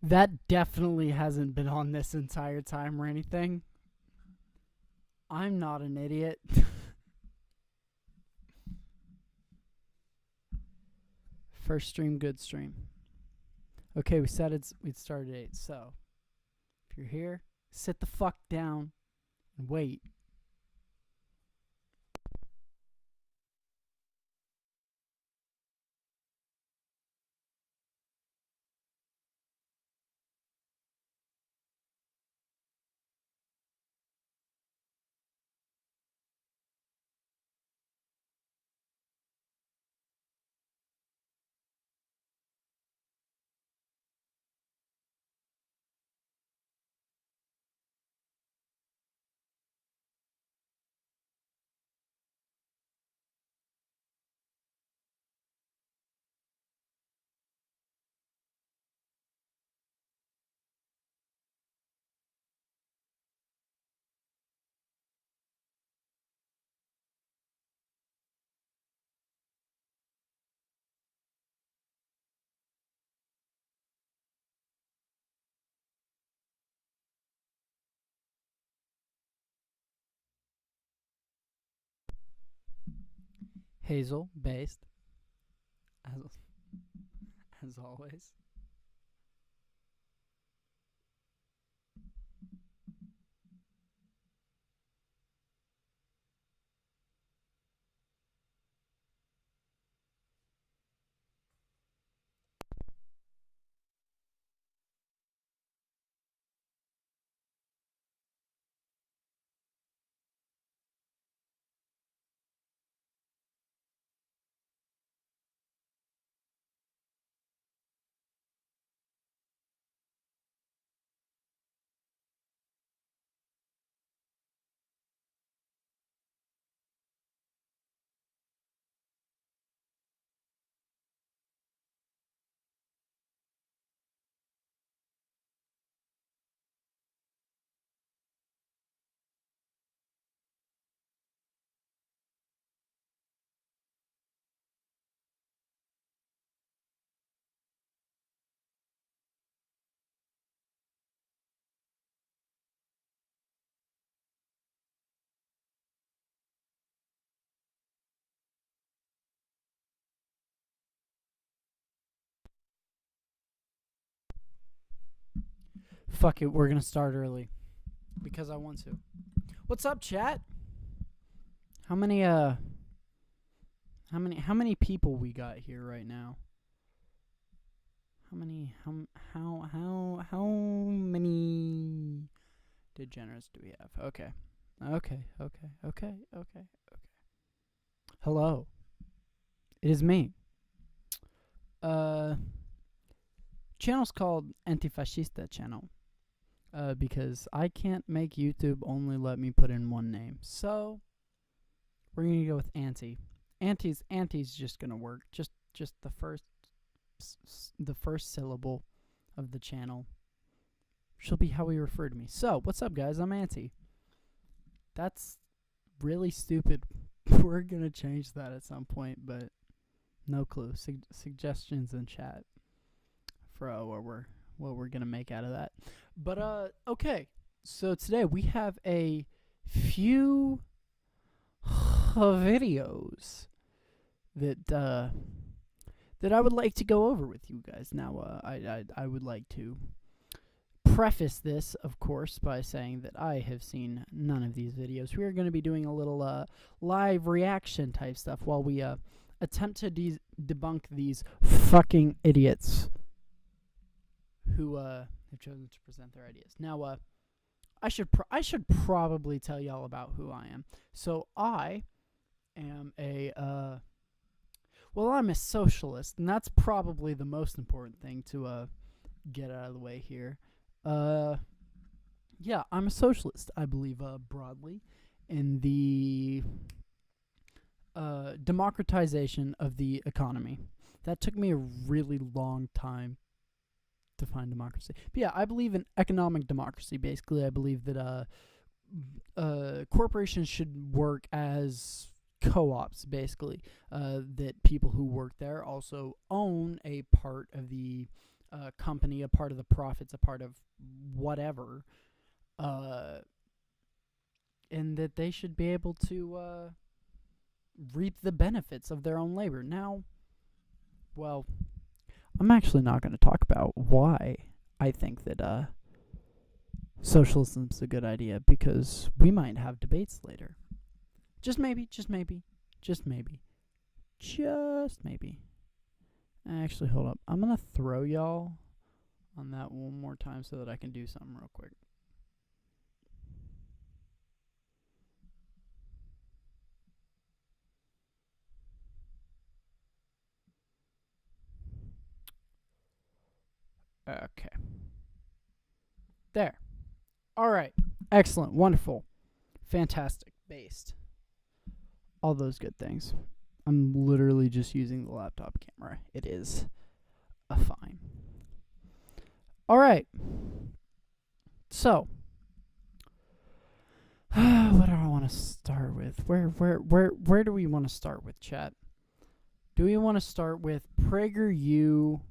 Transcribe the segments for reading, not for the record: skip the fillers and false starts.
That definitely hasn't been on this entire time or anything. I'm not an idiot. First stream, good stream. Okay, we'd started at 8, so if you're here, sit the fuck down and wait. Hazel, based, as, as always. Fuck it, we're gonna start early because I want to. What's up, chat? How many how many people we got here right now? How many degenerates do we have? Okay. Okay. Hello. It is me. Uh channel's called Antifascista channel. Because I can't make YouTube only let me put in one name. So we're gonna go with Anti. Anti's just gonna work. Just the first syllable of the channel. She'll be how we refer to me. So, what's up, guys? I'm Anti. That's really stupid. We're gonna change that at some point, but no clue. Suggestions in chat for what we're gonna make out of that. But okay. So today we have a few videos that I would like to go over with you guys. Now, I would like to preface this, of course, by saying that I have seen none of these videos. We are going to be doing a little live reaction type stuff while we attempt to debunk these fucking idiots who have chosen to present their ideas. Now, I should probably tell y'all about who I am. So I am I'm a socialist, and that's probably the most important thing to get out of the way here. Yeah, I'm a socialist. I believe broadly in the democratization of the economy. That took me a really long time to find democracy. But yeah, I believe in economic democracy. Basically, I believe that corporations should work as co-ops, basically, that people who work there also own a part of the company, a part of the profits, a part of whatever, and that they should be able to reap the benefits of their own labor. Now, well, I'm actually not going to talk about why I think that socialism's a good idea, because we might have debates later. Just maybe, just maybe, just maybe, just maybe. Actually, hold up. I'm going to throw y'all on that one more time so that I can do something real quick. Okay. There. All right. Excellent. Wonderful. Fantastic. Based. All those good things. I'm literally just using the laptop camera. It is a fine. All right. So, what do I want to start with? Where do we want to start with, chat? Do we want to start with PragerU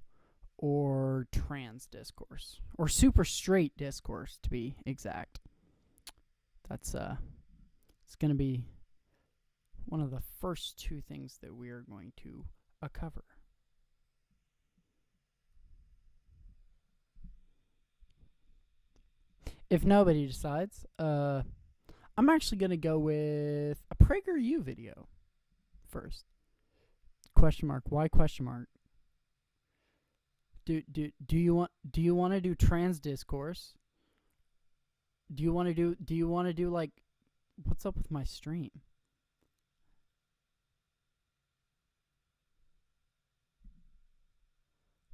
or trans discourse, or super straight discourse, to be exact? That's it's going to be one of the first two things that we are going to cover. If nobody decides, I'm actually going to go with a PragerU video first. Question mark. Why question mark? Do you want to do trans discourse? Do you want to do like, what's up with my stream?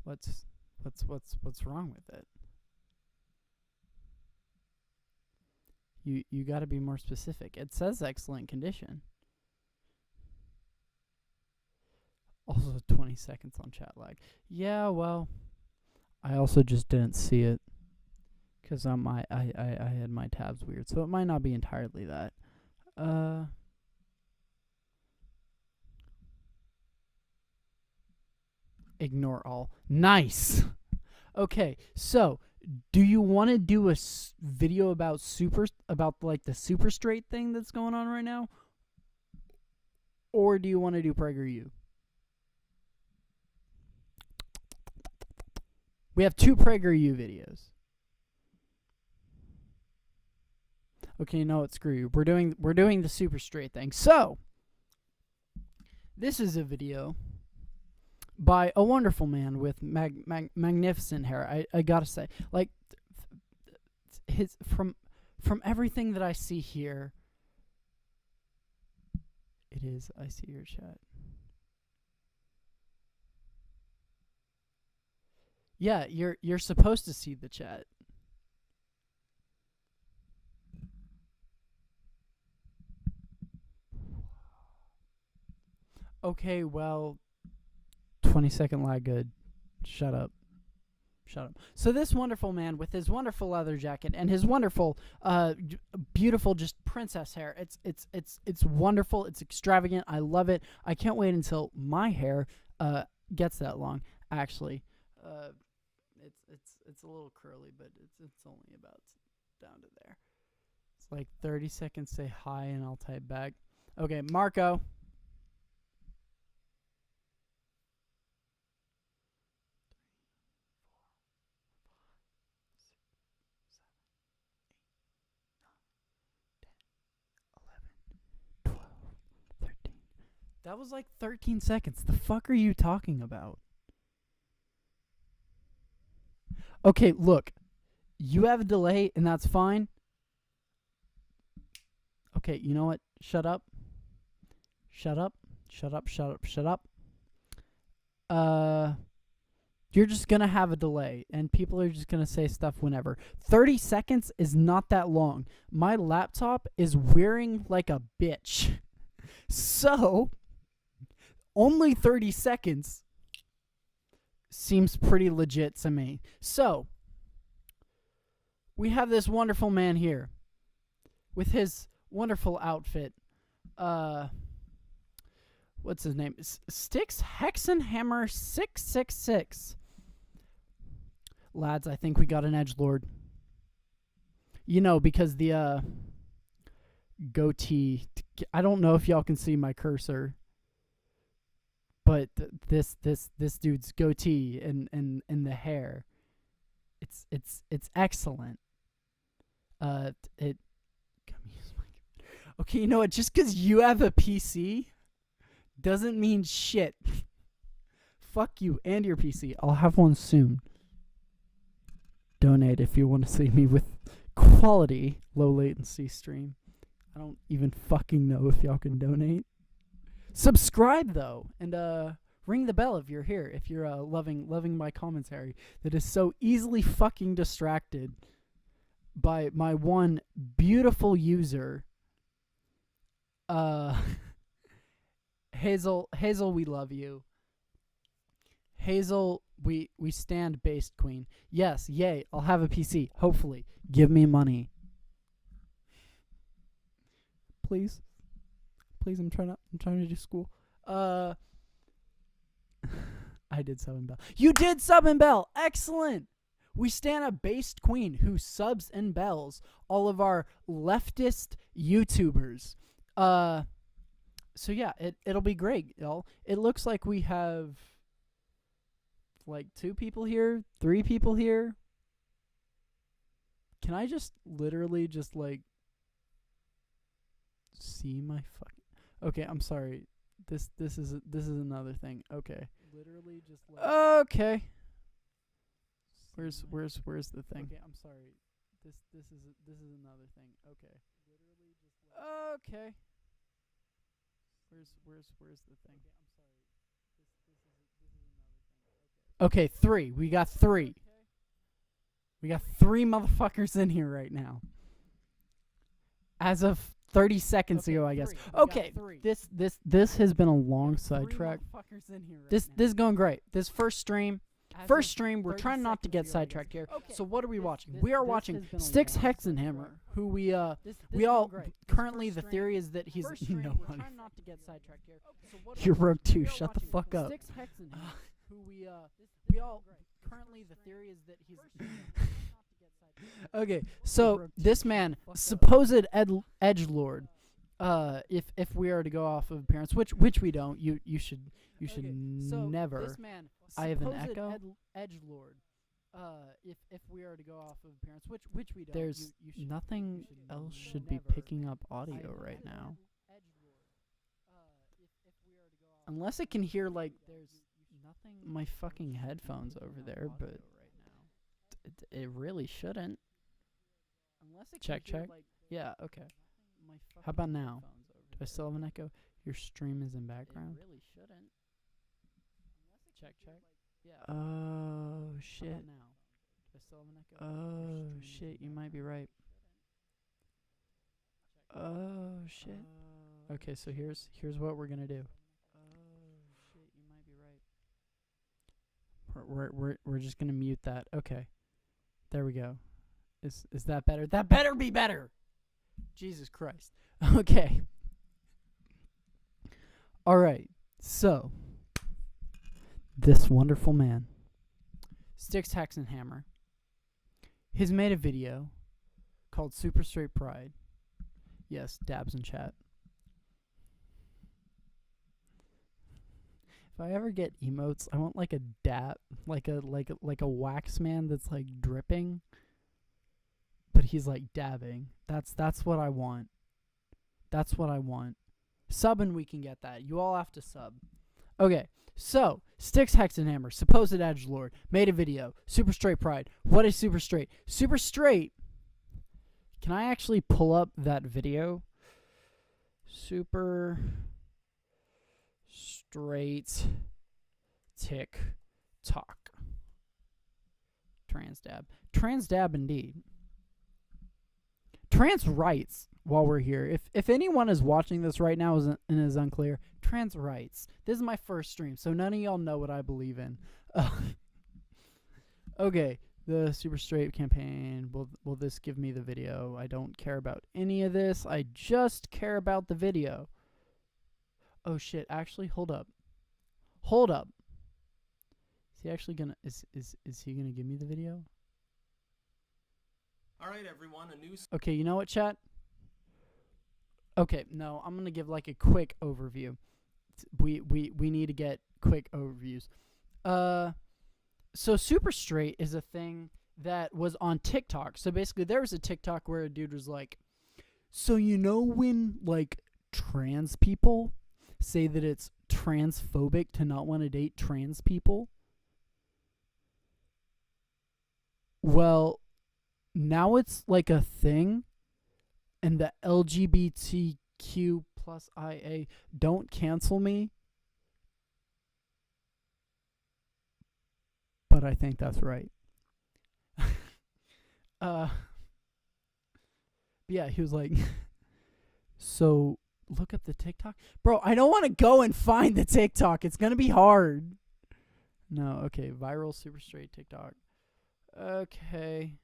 What's wrong with it? You got to be more specific. It says excellent condition. Also 20 seconds on chat lag. Yeah, well, I also just didn't see it because I had my tabs weird, so it might not be entirely that. Ignore all. Nice. Okay, so do you want to do a video about like the super straight thing that's going on right now, or do you want to do PragerU? We have 2 PragerU videos. Okay, you know what? Screw you. We're doing the super straight thing. So, this is a video by a wonderful man with magnificent hair. I gotta say, like, his from everything that I see here, it is. I see your chat. Yeah, you're supposed to see the chat. Okay, well, 20-second lag good. Shut up. So this wonderful man with his wonderful leather jacket and his wonderful beautiful just princess hair. It's wonderful. It's extravagant. I love it. I can't wait until my hair gets that long. Actually, it's a little curly, but it's only about down to there. It's like 30 seconds. Say hi, and I'll type back. Okay, Marco. That was like 13 seconds. The fuck are you talking about? Okay, look. You have a delay, and that's fine. Okay, you know what? Shut up. Shut up. Shut up, shut up, shut up. You're just gonna have a delay, and people are just gonna say stuff whenever. 30 seconds is not that long. My laptop is wearing like a bitch. So, only 30 seconds seems pretty legit to me. So, we have this wonderful man here with his wonderful outfit. What's his name? Styx Hexenhammer 666. Lads, I think we got an edgelord. You know, because the goatee. I don't know if y'all can see my cursor, but this dude's goatee and the hair, it's excellent. It. Okay, you know what? Just because you have a PC doesn't mean shit. Fuck you and your PC. I'll have one soon. Donate if you want to see me with quality, low latency stream. I don't even fucking know if y'all can donate. Subscribe though, and ring the bell if you're here. If you're loving my commentary that is so easily fucking distracted by my one beautiful user. Hazel, we love you. Hazel, we stand based queen. Yes, yay, I'll have a PC. Hopefully. Give me money. Please. Please, I'm trying to do school. I did sub and bell. You did sub and bell. Excellent. We stand a based queen who subs and bells all of our leftist YouTubers. So yeah, it'll be great, y'all. It looks like we have like 2 people here, 3 people here. Can I just literally just like see my fucking? Okay, I'm sorry. This is another thing. Okay. Literally just like. Okay. Where's the thing? Okay, I'm sorry. This is another thing. Okay. Literally just like. Okay. Where's the thing? Okay, I'm sorry. This is another thing. Okay. Okay, 3. We got 3. We got 3 motherfuckers in here right now. As of 30 seconds ago, I guess. Okay, this has been a long sidetrack. This is going great. This first stream, we're trying not to get sidetracked here. So what are we watching? We are watching Styx Hexenhammer, who we all currently the theory is that he's no money. You're rogue too. Shut the fuck up. Styx Hexenhammer, who we all currently the theory is that he's. Okay, so this man, supposed edgelord, if we are to go off of appearance, which we don't, you should never. This man, I have an echo. Edgelord, if we are to go off of appearance, which we don't. There's nothing else should be picking up audio right now, unless it can hear like there's nothing. My fucking headphones over there, but. It really shouldn't. Unless it check. Like yeah, okay. How about now? Do I still have an echo? Your stream is in background. It really shouldn't. Check. Yeah. Oh shit. Now? Do I still have an echo? Oh shit, you might be right. Oh shit. Okay, so here's what we're gonna do. Oh shit, you might be right. We're just gonna mute that. Okay. There we go. Is that better? That better be better. Jesus Christ. Okay. All right. So, this wonderful man, Styx Hexenhammer, has made a video called Super Straight Pride. Yes, dabs in chat. If I ever get emotes, I want like a dab, like a wax man that's like dripping, but he's like dabbing. That's what I want. That's what I want. Sub and we can get that. You all have to sub. Okay, so Styx Hexenhammer, supposed edgelord, made a video. Super Straight Pride. What is Super Straight? Super Straight. Can I actually pull up that video? Super Straight TikTok. Trans dab indeed. Trans rights while we're here. If anyone is watching this right now and is unclear, trans rights. This is my first stream, so none of y'all know what I believe in. Okay, the Super Straight campaign. Will this give me the video? I don't care about any of this. I just care about the video. Oh shit, actually, hold up. he actually gonna is he gonna give me the video? All right, everyone, Okay, you know what, chat? Okay, no, I'm gonna give like a quick overview. We need to get quick overviews. So Super Straight is a thing that was on TikTok. So basically, there was a TikTok where a dude was like, "So you know when like trans people say that it's transphobic to not want to date trans people? Well, now it's like a thing, and the LGBTQ plus IA don't cancel me. But I think that's right." Yeah, he was like, "So look up the TikTok, bro. I don't want to go and find the TikTok. It's gonna be hard." No, okay, viral Super Straight TikTok. Okay.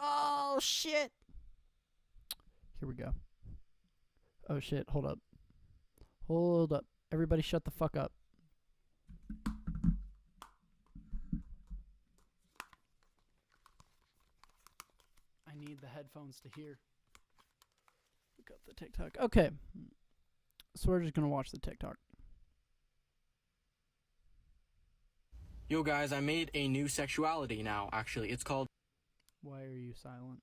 Oh shit. Here we go. Oh shit. Hold up. Hold up. Everybody, shut the fuck up. I need the headphones to hear. Look up the TikTok. Okay. So we're just gonna watch the TikTok. Yo, guys, I made a new sexuality now, actually. It's called Why are you silent?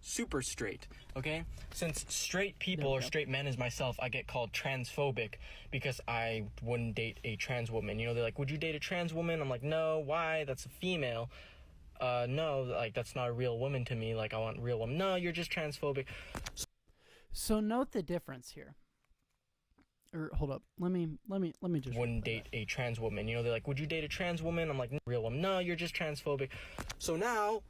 Super Straight, okay? Since straight people or straight men as myself, I get called transphobic because I wouldn't date a trans woman. You know, they're like, would you date a trans woman? I'm like, no, why? That's a female. No, like, that's not a real woman to me. Like, I want real woman. No, you're just transphobic. So note the difference here. Or hold up. Let me just wouldn't date a trans woman. You know, they're like, would you date a trans woman? I'm like, real woman. No, you're just transphobic. So now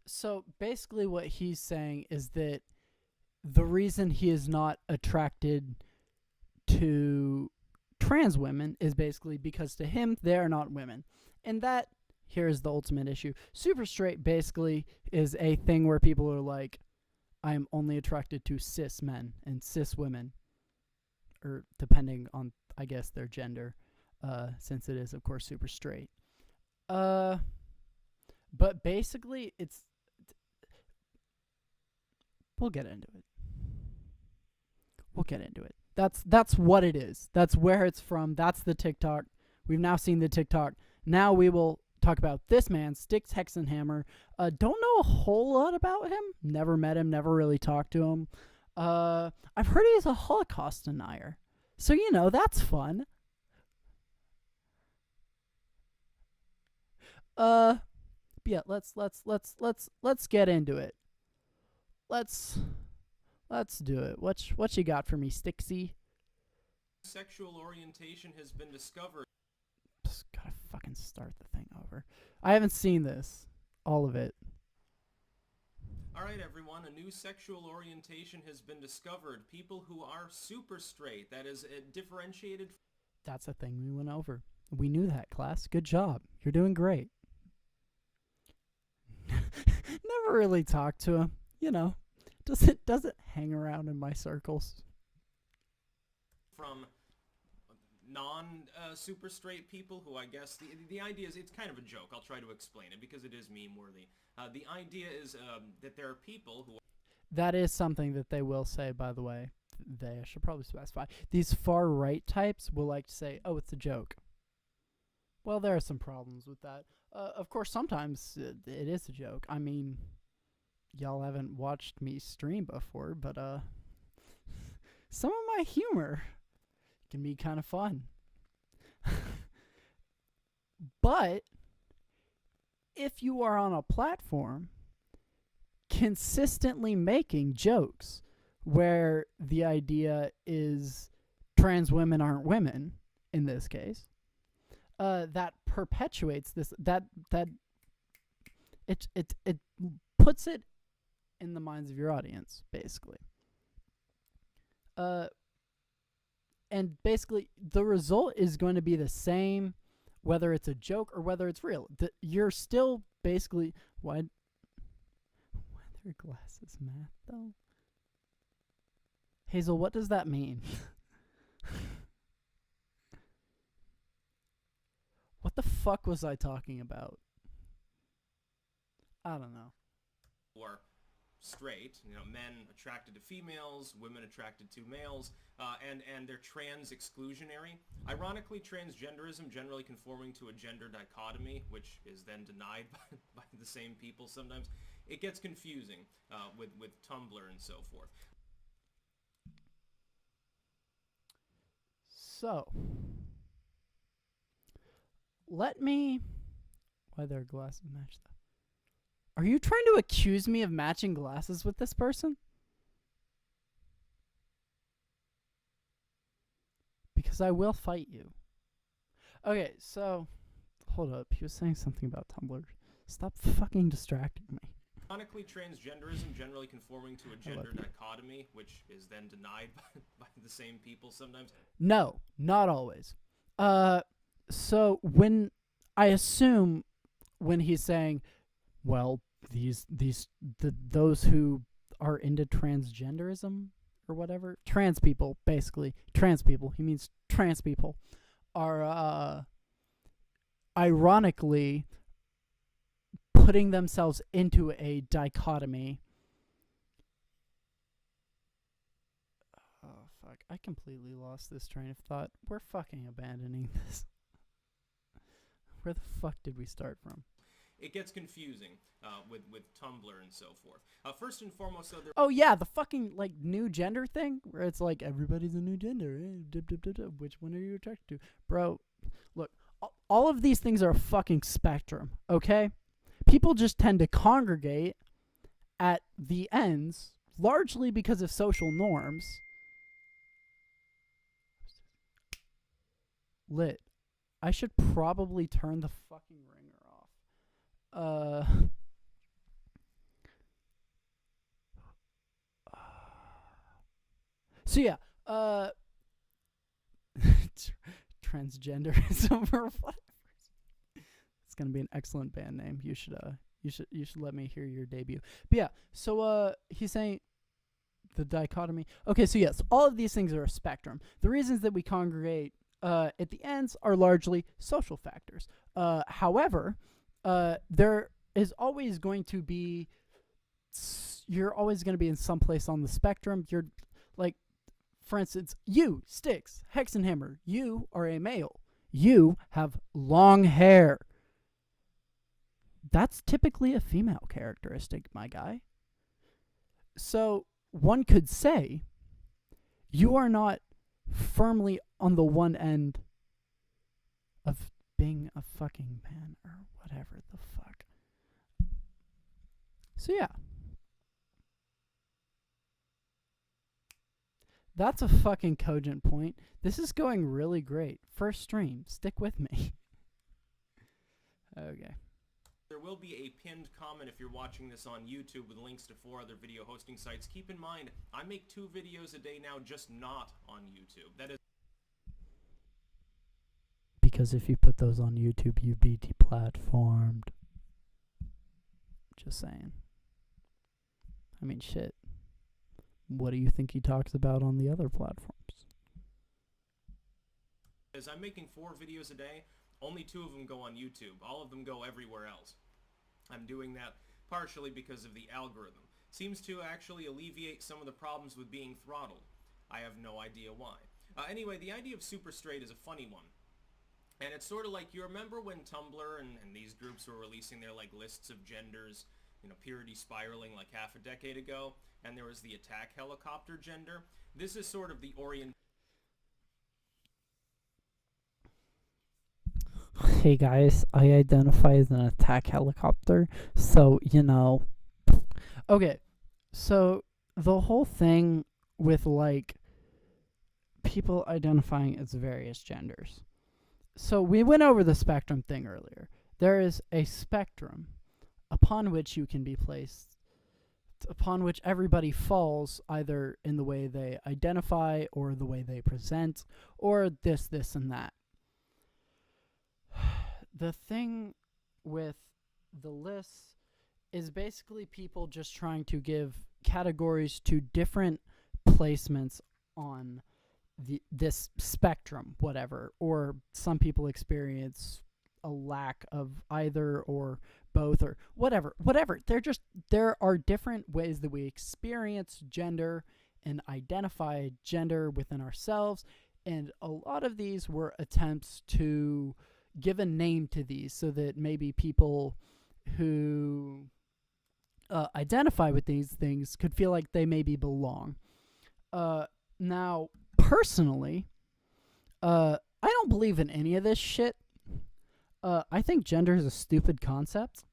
So basically what he's saying is that the reason he is not attracted to trans women is basically because to him they are not women. And that here is the ultimate issue. Super Straight basically is a thing where people are like, I am only attracted to cis men and cis women, or depending on, I guess, their gender, since it is, of course, Super Straight. But basically, we'll get into it. We'll get into it. That's what it is. That's where it's from. That's the TikTok. We've now seen the TikTok. Now we will talk about this man, Styx Hexenhammer. Don't know a whole lot about him. Never met him. Never really talked to him. I've heard he's a Holocaust denier. So, you know, that's fun. Yeah, let's get into it. Let's do it. What you got for me, Stixy? Sexual orientation has been discovered. Just gotta fucking start the thing over. I haven't seen this. All of it. All right, everyone, a new sexual orientation has been discovered. People who are super straight, that is, differentiated. That's a thing we went over. We knew that, class. Good job. You're doing great. Never really talked to him. You know, doesn't hang around in my circles. From non-super straight people who I guess, the idea is, it's kind of a joke. I'll try to explain it because it is meme-worthy. The idea is that there are people who... That is something that they will say, by the way. I should probably specify. These far-right types will like to say, oh, it's a joke. Well, there are some problems with that. Of course, sometimes it is a joke. I mean, y'all haven't watched me stream before, but some of my humor can be kind of fun. But if you are on a platform consistently making jokes where the idea is trans women aren't women, in this case, that perpetuates this, that it puts it in the minds of your audience, basically. And basically, the result is going to be the same, whether it's a joke or whether it's real. You're still basically... Why their glasses, Matt, though? Hazel, what does that mean? What the fuck was I talking about? I don't know. Or straight, men attracted to females, women attracted to males, and they're trans exclusionary. Ironically, transgenderism generally conforming to a gender dichotomy, which is then denied by the same people sometimes. It gets confusing with Tumblr and so forth. So, let me... Why their glasses match that? Are you trying to accuse me of matching glasses with this person? Because I will fight you. Okay, so... Hold up. He was saying something about Tumblr. Stop fucking distracting me. Ironically, transgenderism generally conforming to a gender dichotomy, which is then denied by the same people sometimes. No, not always. So when I assume when he's saying, well, those who are into transgenderism or whatever, trans people, basically, trans people, he means trans people, are ironically putting themselves into a dichotomy. Oh, fuck. I completely lost this train of thought. We're fucking abandoning this. Where the fuck did we start from? It gets confusing with Tumblr and so forth. First and foremost, though, Oh, yeah, the fucking, like, new gender thing, where it's like, everybody's a new gender. Which one are you attracted to? Bro, look, all of these things are a fucking spectrum, okay? People just tend to congregate at the ends, largely because of social norms. Lit. I should probably turn the fucking ringer off. So yeah, transgenderism or whatever. It's gonna be an excellent band name. You should let me hear your debut. But yeah, so he's saying the dichotomy. Okay, so yes, all of these things are a spectrum. The reasons that we congregate at the ends are largely social factors. However, there is always going to be, you're always going to be in some place on the spectrum. You're like, for instance, you, Styx, Hexenhammer, you are a male. You have long hair. That's typically a female characteristic, my guy. So one could say you are not firmly on the one end of being a fucking man or whatever the fuck. So yeah. That's a fucking cogent point. This is going really great. First stream. Stick with me. Okay. There will be a pinned comment if you're watching this on YouTube with links to 4 other video hosting sites. Keep in mind, I make 2 videos a day now, just not on YouTube. That is because if you put those on YouTube, you'd be deplatformed. Just saying. I mean, shit. What do you think he talks about on the other platforms? As I'm making 4 videos a day, only 2 of them go on YouTube. All of them go everywhere else. I'm doing that partially because of the algorithm. Seems to actually alleviate some of the problems with being throttled. I have no idea why. Anyway, the idea of super straight is a funny one. And it's sort of like, you remember when Tumblr and these groups were releasing their like lists of genders, purity spiraling like half a decade ago, and there was the attack helicopter gender? This is sort of the orient. Hey guys, I identify as an attack helicopter, so, Okay, so the whole thing with, like, people identifying as various genders. So we went over the spectrum thing earlier. There is a spectrum upon which you can be placed, upon which everybody falls, either in the way they identify or the way they present, or this, and that. The thing with the lists is basically people just trying to give categories to different placements on this spectrum, whatever, or some people experience a lack of either or both or whatever. There are different ways that we experience gender and identify gender within ourselves, and a lot of these were attempts to give a name to these so that maybe people who identify with these things could feel like they maybe belong. Now, personally, I don't believe in any of this shit. I think gender is a stupid concept.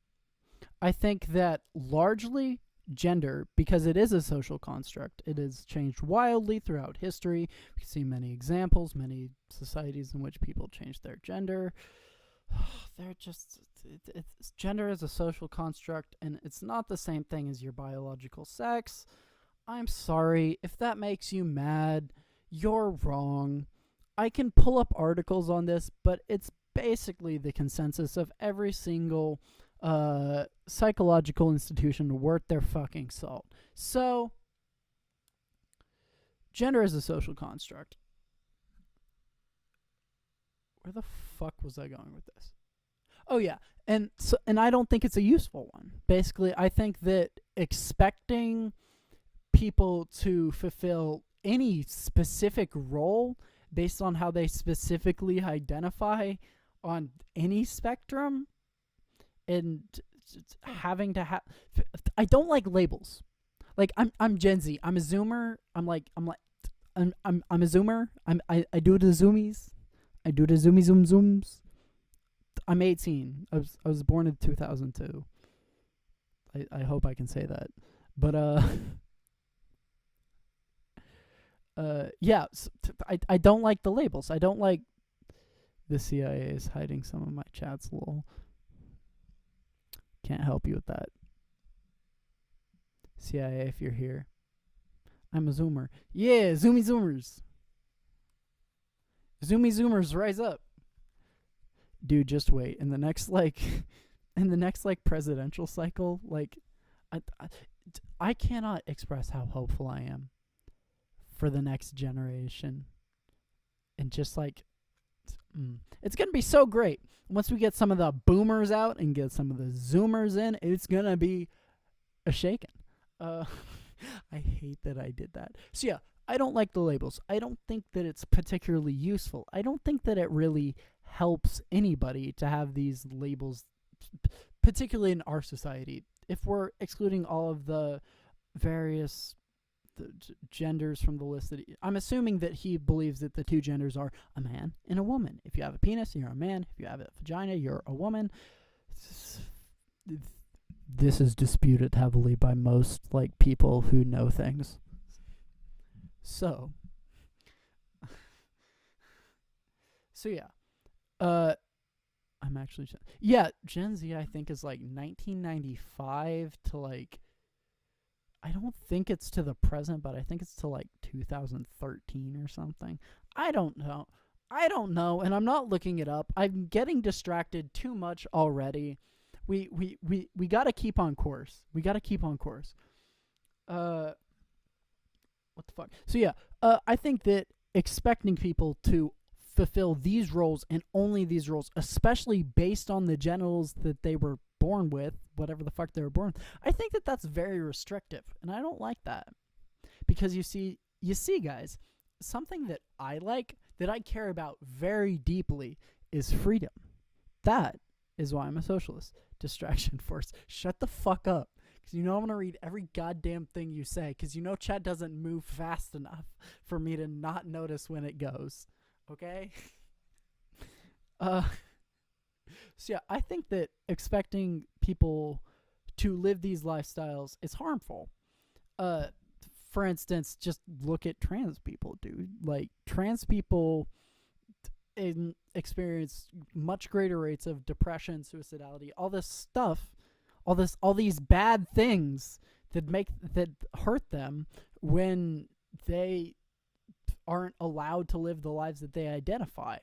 I think that largely gender, because it is a social construct, it has changed wildly throughout history. We see many examples, many societies in which people change their gender. They're just, gender is a social construct, and it's not the same thing as your biological sex. I'm sorry. If that makes you mad, you're wrong. I can pull up articles on this, but it's basically the consensus of every single psychological institution worth their fucking salt. So, gender is a social construct. Where the fuck was I going with this? Oh yeah, and I don't think it's a useful one. Basically, I think that expecting people to fulfill any specific role based on how they specifically identify on any spectrum, and having to have, I don't like labels. Like I'm Gen Z. I'm a Zoomer. I'm a Zoomer. I do the Zoomies. I do the zooms. I'm 18. I was born in 2002. I hope I can say that. But yeah, so I don't like the labels. I don't like the CIA is hiding some of my chats, lol. Can't help you with that. CIA, if you're here. I'm a Zoomer. Yeah, Zoomy Zoomers. Zoomy Zoomers, rise up. Dude, just wait. In the next presidential cycle, I cannot express how hopeful I am for the next generation. And just it's going to be so great. Once we get some of the boomers out and get some of the Zoomers in, it's going to be a shaking. I hate that I did that. So yeah, I don't like the labels. I don't think that it's particularly useful. I don't think that it really helps anybody to have these labels, particularly in our society. If we're excluding all of the various genders from the list, that I'm assuming that he believes that the two genders are a man and a woman. If you have a penis, you're a man. If you have a vagina, you're a woman. This is disputed heavily by most people who know things. So yeah. I'm actually Gen Z I think is 1995 to I don't think it's to the present, but I think it's to 2013 or something. I don't know, and I'm not looking it up. I'm getting distracted too much already. We got to keep on course. What the fuck? So yeah, I think that expecting people to fulfill these roles and only these roles, especially based on the genitals that they were born with, whatever the fuck they were born with, I think that that's very restrictive, and I don't like that. Because you see guys, something that I like, that I care about very deeply, is freedom. That is why I'm a socialist. Distraction force. Shut the fuck up. Because I'm going to read every goddamn thing you say, because chat doesn't move fast enough for me to not notice when it goes. Okay? So yeah, I think that expecting people to live these lifestyles is harmful. For instance, just look at trans people, dude. Trans people experience much greater rates of depression, suicidality, all this stuff, all these bad things that hurt them when they aren't allowed to live the lives that they identify.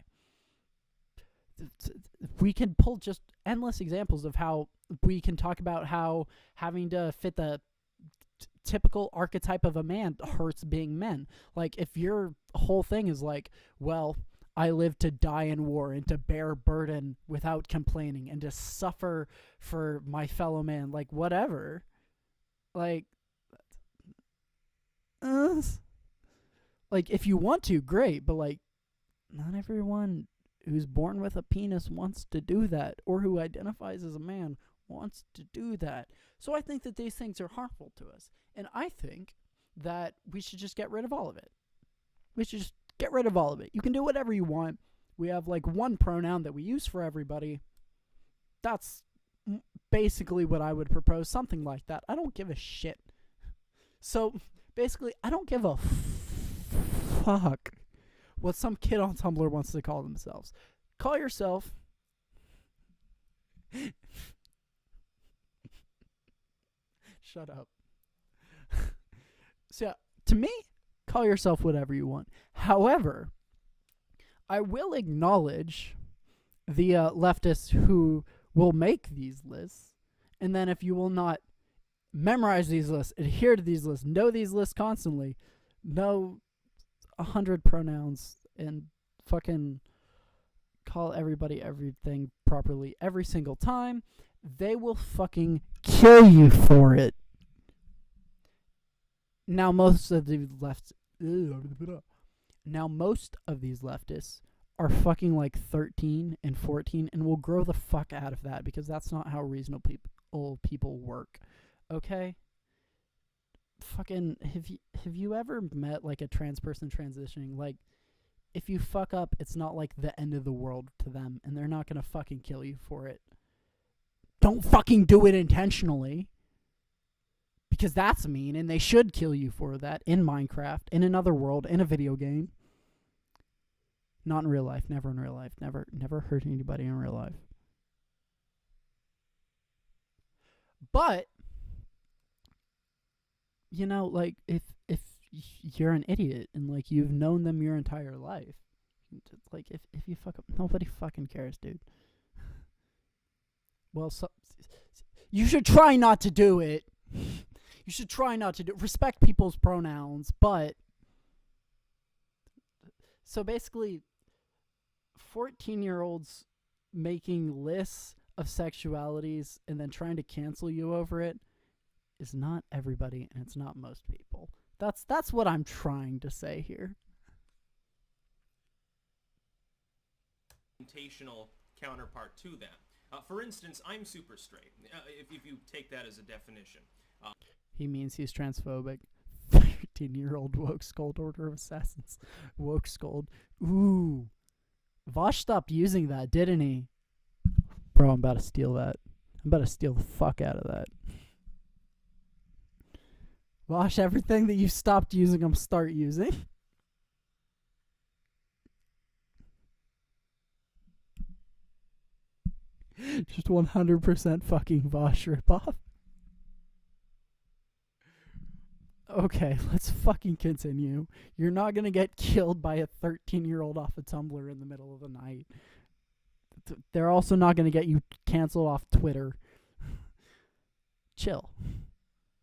We can pull just endless examples of how we can talk about how having to fit the typical archetype of a man hurts being men. Like, if your whole thing is like, well, I live to die in war and to bear burden without complaining and to suffer for my fellow man, like, whatever. Like, like, if you want to, great, but, like, not everyone who's born with a penis wants to do that, or who identifies as a man wants to do that. So I think that these things are harmful to us. And I think that we should just get rid of all of it. We should just get rid of all of it. You can do whatever you want. We have like one pronoun that we use for everybody. That's basically what I would propose. Something like that. I don't give a shit. So basically, I don't give a fuck what some kid on Tumblr wants to call themselves. Call yourself... Shut up. So, to me, call yourself whatever you want. However, I will acknowledge the leftists who will make these lists, and then if you will not memorize these lists, adhere to these lists, know these lists constantly, know 100 pronouns, and fucking call everybody everything properly every single time, they will fucking kill you for it. Now most of these leftists are fucking like 13 and 14 and will grow the fuck out of that, because that's not how reasonable people work. Okay? Fucking have you ever met like a trans person transitioning? Like, if you fuck up, it's not like the end of the world to them, and they're not gonna fucking kill you for it. Don't fucking do it intentionally, because that's mean, and they should kill you for that in Minecraft, in another world, in a video game. Not in real life. Never in real life. Never hurt anybody in real life. But, you know, like, if you're an idiot and, like, you've known them your entire life, like, if you fuck up, nobody fucking cares, dude. Well, you should try not to do it. You should try not to respect people's pronouns, but... So basically, 14-year-olds making lists of sexualities and then trying to cancel you over it is not everybody, and it's not most people. That's what I'm trying to say here. Counterpart to that. For instance, I'm super straight, if you take that as a definition. He means he's transphobic. 13-year-old woke scold, Order of Assassins. Woke scold. Ooh. Vosh stopped using that, didn't he? Bro, I'm about to steal that. I'm about to steal the fuck out of that. Vosh, everything that you stopped using, I'm start using. Just 100% fucking Vosh ripoff. Okay, let's fucking continue. You're not gonna get killed by a 13-year-old off a Tumblr in the middle of the night. They're also not gonna get you canceled off Twitter. Chill.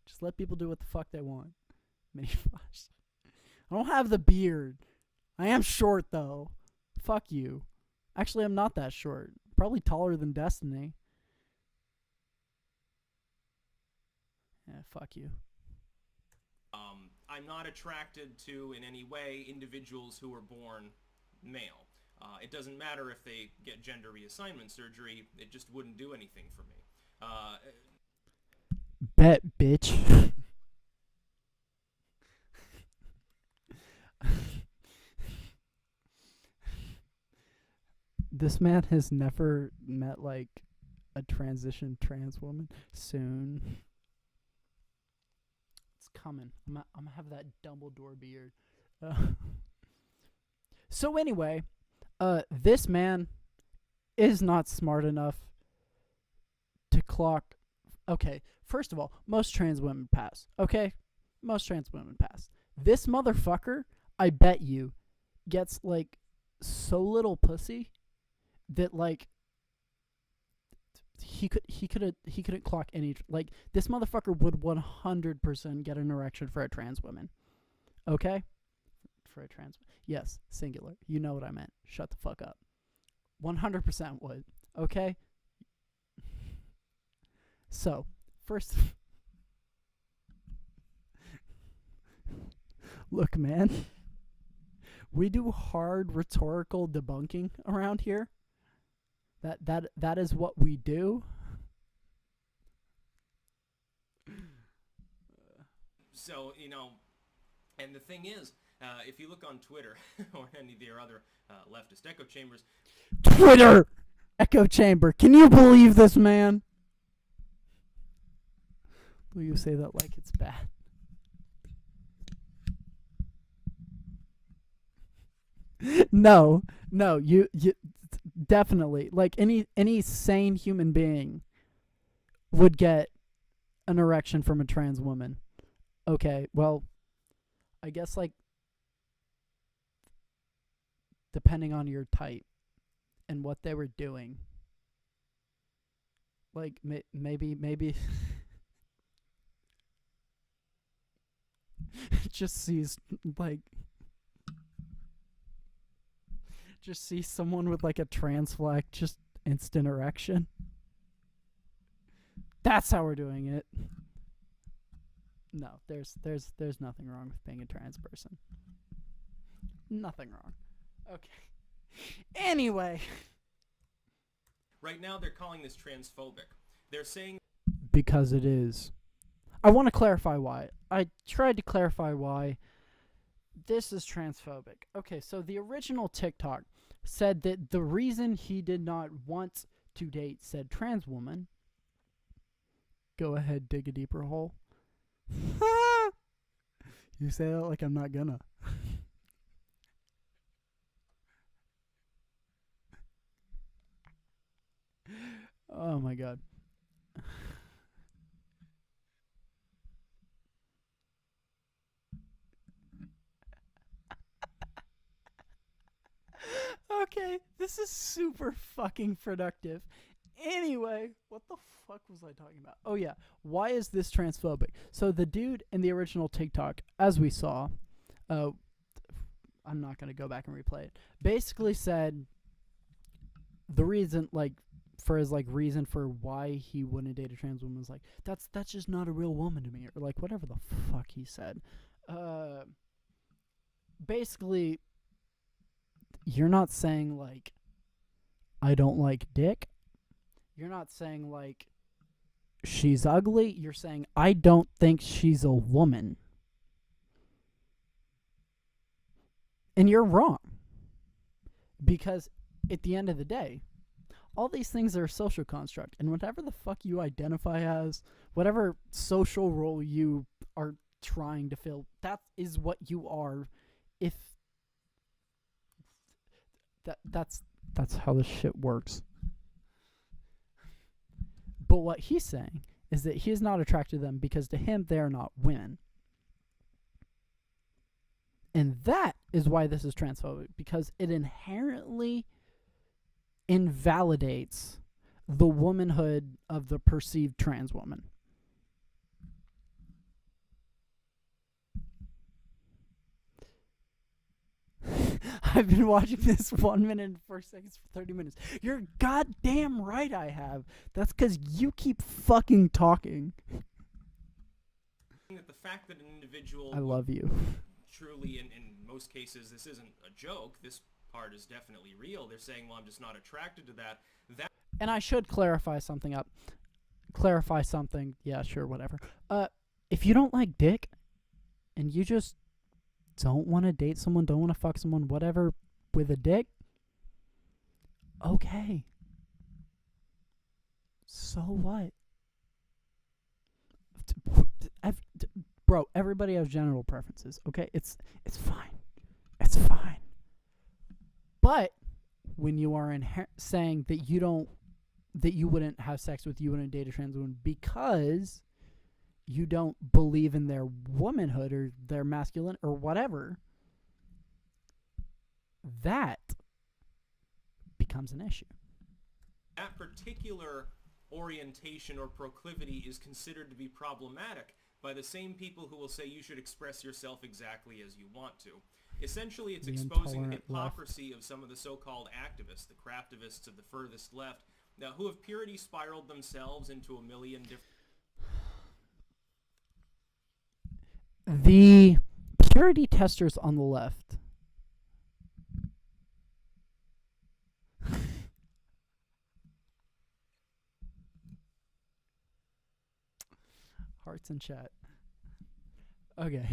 Just let people do what the fuck they want. Mini Vosh. I don't have the beard. I am short, though. Fuck you. Actually, I'm not that short. Probably taller than Destiny. Yeah, fuck you. I'm not attracted to, in any way, individuals who are born male. It doesn't matter if they get gender reassignment surgery, it just wouldn't do anything for me. Bet, bitch. This man has never met, like, a transition trans woman. Soon. Coming. I'm gonna have that Dumbledore beard. So anyway, this man is not smart enough to clock. Okay, first of all, most trans women pass. Okay, most trans women pass. This motherfucker, I bet you, gets like so little pussy that like he couldn't clock any, like, this motherfucker would 100% get an erection for a trans woman. Okay? For a trans, yes, singular. You know what I meant. Shut the fuck up. 100% would. Okay? So, first, look, man, we do hard rhetorical debunking around here. That is what we do. So, you know, and the thing is, if you look on Twitter or any of your other leftist echo chambers, Twitter echo chamber. Can you believe this, man? Will you say that like it's bad? No, you definitely, like, any sane human being would get an erection from a trans woman. Okay, well, I guess, like, depending on your type and what they were doing, like, maybe just sees, like, just see someone with, like, a trans flag, just instant erection. That's how we're doing it. No, there's nothing wrong with being a trans person. Nothing wrong. Okay. Anyway. right now they're calling this transphobic. They're saying Because it is. I want to clarify why. I tried to clarify why this is transphobic. Okay, so the original TikTok said that the reason he did not want to date said trans woman. Go ahead, dig a deeper hole. You say that like I'm not gonna. Oh my god. Okay, this is super fucking productive. Anyway, what the fuck was I talking about? Oh yeah, why is this transphobic? So the dude in the original TikTok, as we saw, I'm not gonna go back and replay it, basically said the reason, like, for his, like, reason for why he wouldn't date a trans woman was like, that's just not a real woman to me, or like whatever the fuck he said. Basically, you're not saying, like, I don't like dick. You're not saying, like, she's ugly. You're saying, I don't think she's a woman. And you're wrong. Because at the end of the day, all these things are a social construct. And whatever the fuck you identify as, whatever social role you are trying to fill, that is what you are. If that's how this shit works. But what he's saying is that he is not attracted to them because to him they're not women. And that is why this is transphobic, because it inherently invalidates the womanhood of the perceived trans woman. I've been watching this 1 minute and 4 seconds for 30 minutes. You're goddamn right I have. That's because you keep fucking talking. that the fact that an individual I love you. truly, in most cases, this isn't a joke. This part is definitely real. They're saying, well, I'm just not attracted to that. And I should clarify something. Yeah, sure, whatever. If you don't like dick, and you just don't want to date someone, don't want to fuck someone, whatever, with a dick, okay. So what? Bro, everybody has genital preferences, okay? It's fine. It's fine. But when you are saying that you wouldn't have sex with, you wouldn't date a trans woman because you don't believe in their womanhood or their masculine or whatever, that becomes an issue. That particular orientation or proclivity is considered to be problematic by the same people who will say you should express yourself exactly as you want to. Essentially, it's The exposing the intolerant left. hypocrisy of some of the so-called activists, the craftivists of the furthest left, who have purity spiraled themselves into a million different... The purity testers on the left. Hearts in chat. Okay.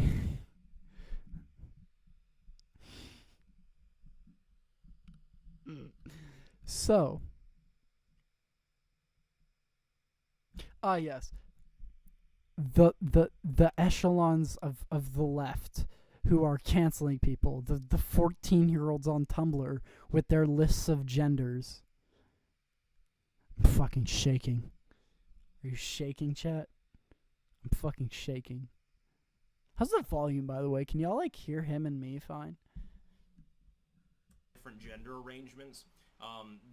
So. Yes. The echelons of the left who are canceling people, the 14-year-olds on Tumblr with their lists of genders. I'm fucking shaking. Are you shaking, chat? I'm fucking shaking. How's the volume, by the way? Can y'all like hear him and me fine? different gender arrangements.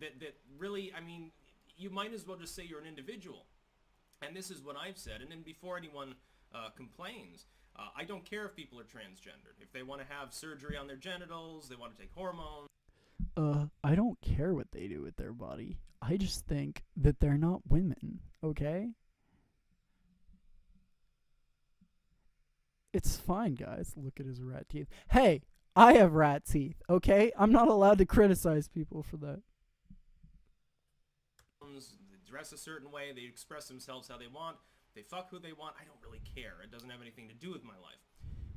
That really, I mean, you might as well just say you're an individual. And this is what I've said. And then before anyone complains, I don't care if people are transgendered. If they want to have surgery on their genitals, they want to take hormones. I don't care what they do with their body. I just think that they're not women, okay? It's fine, guys. Look at his rat teeth. Hey, I have rat teeth, okay? I'm not allowed to criticize people for that. They dress a certain way. They express themselves how they want. They fuck who they want. I don't really care. It doesn't have anything to do with my life.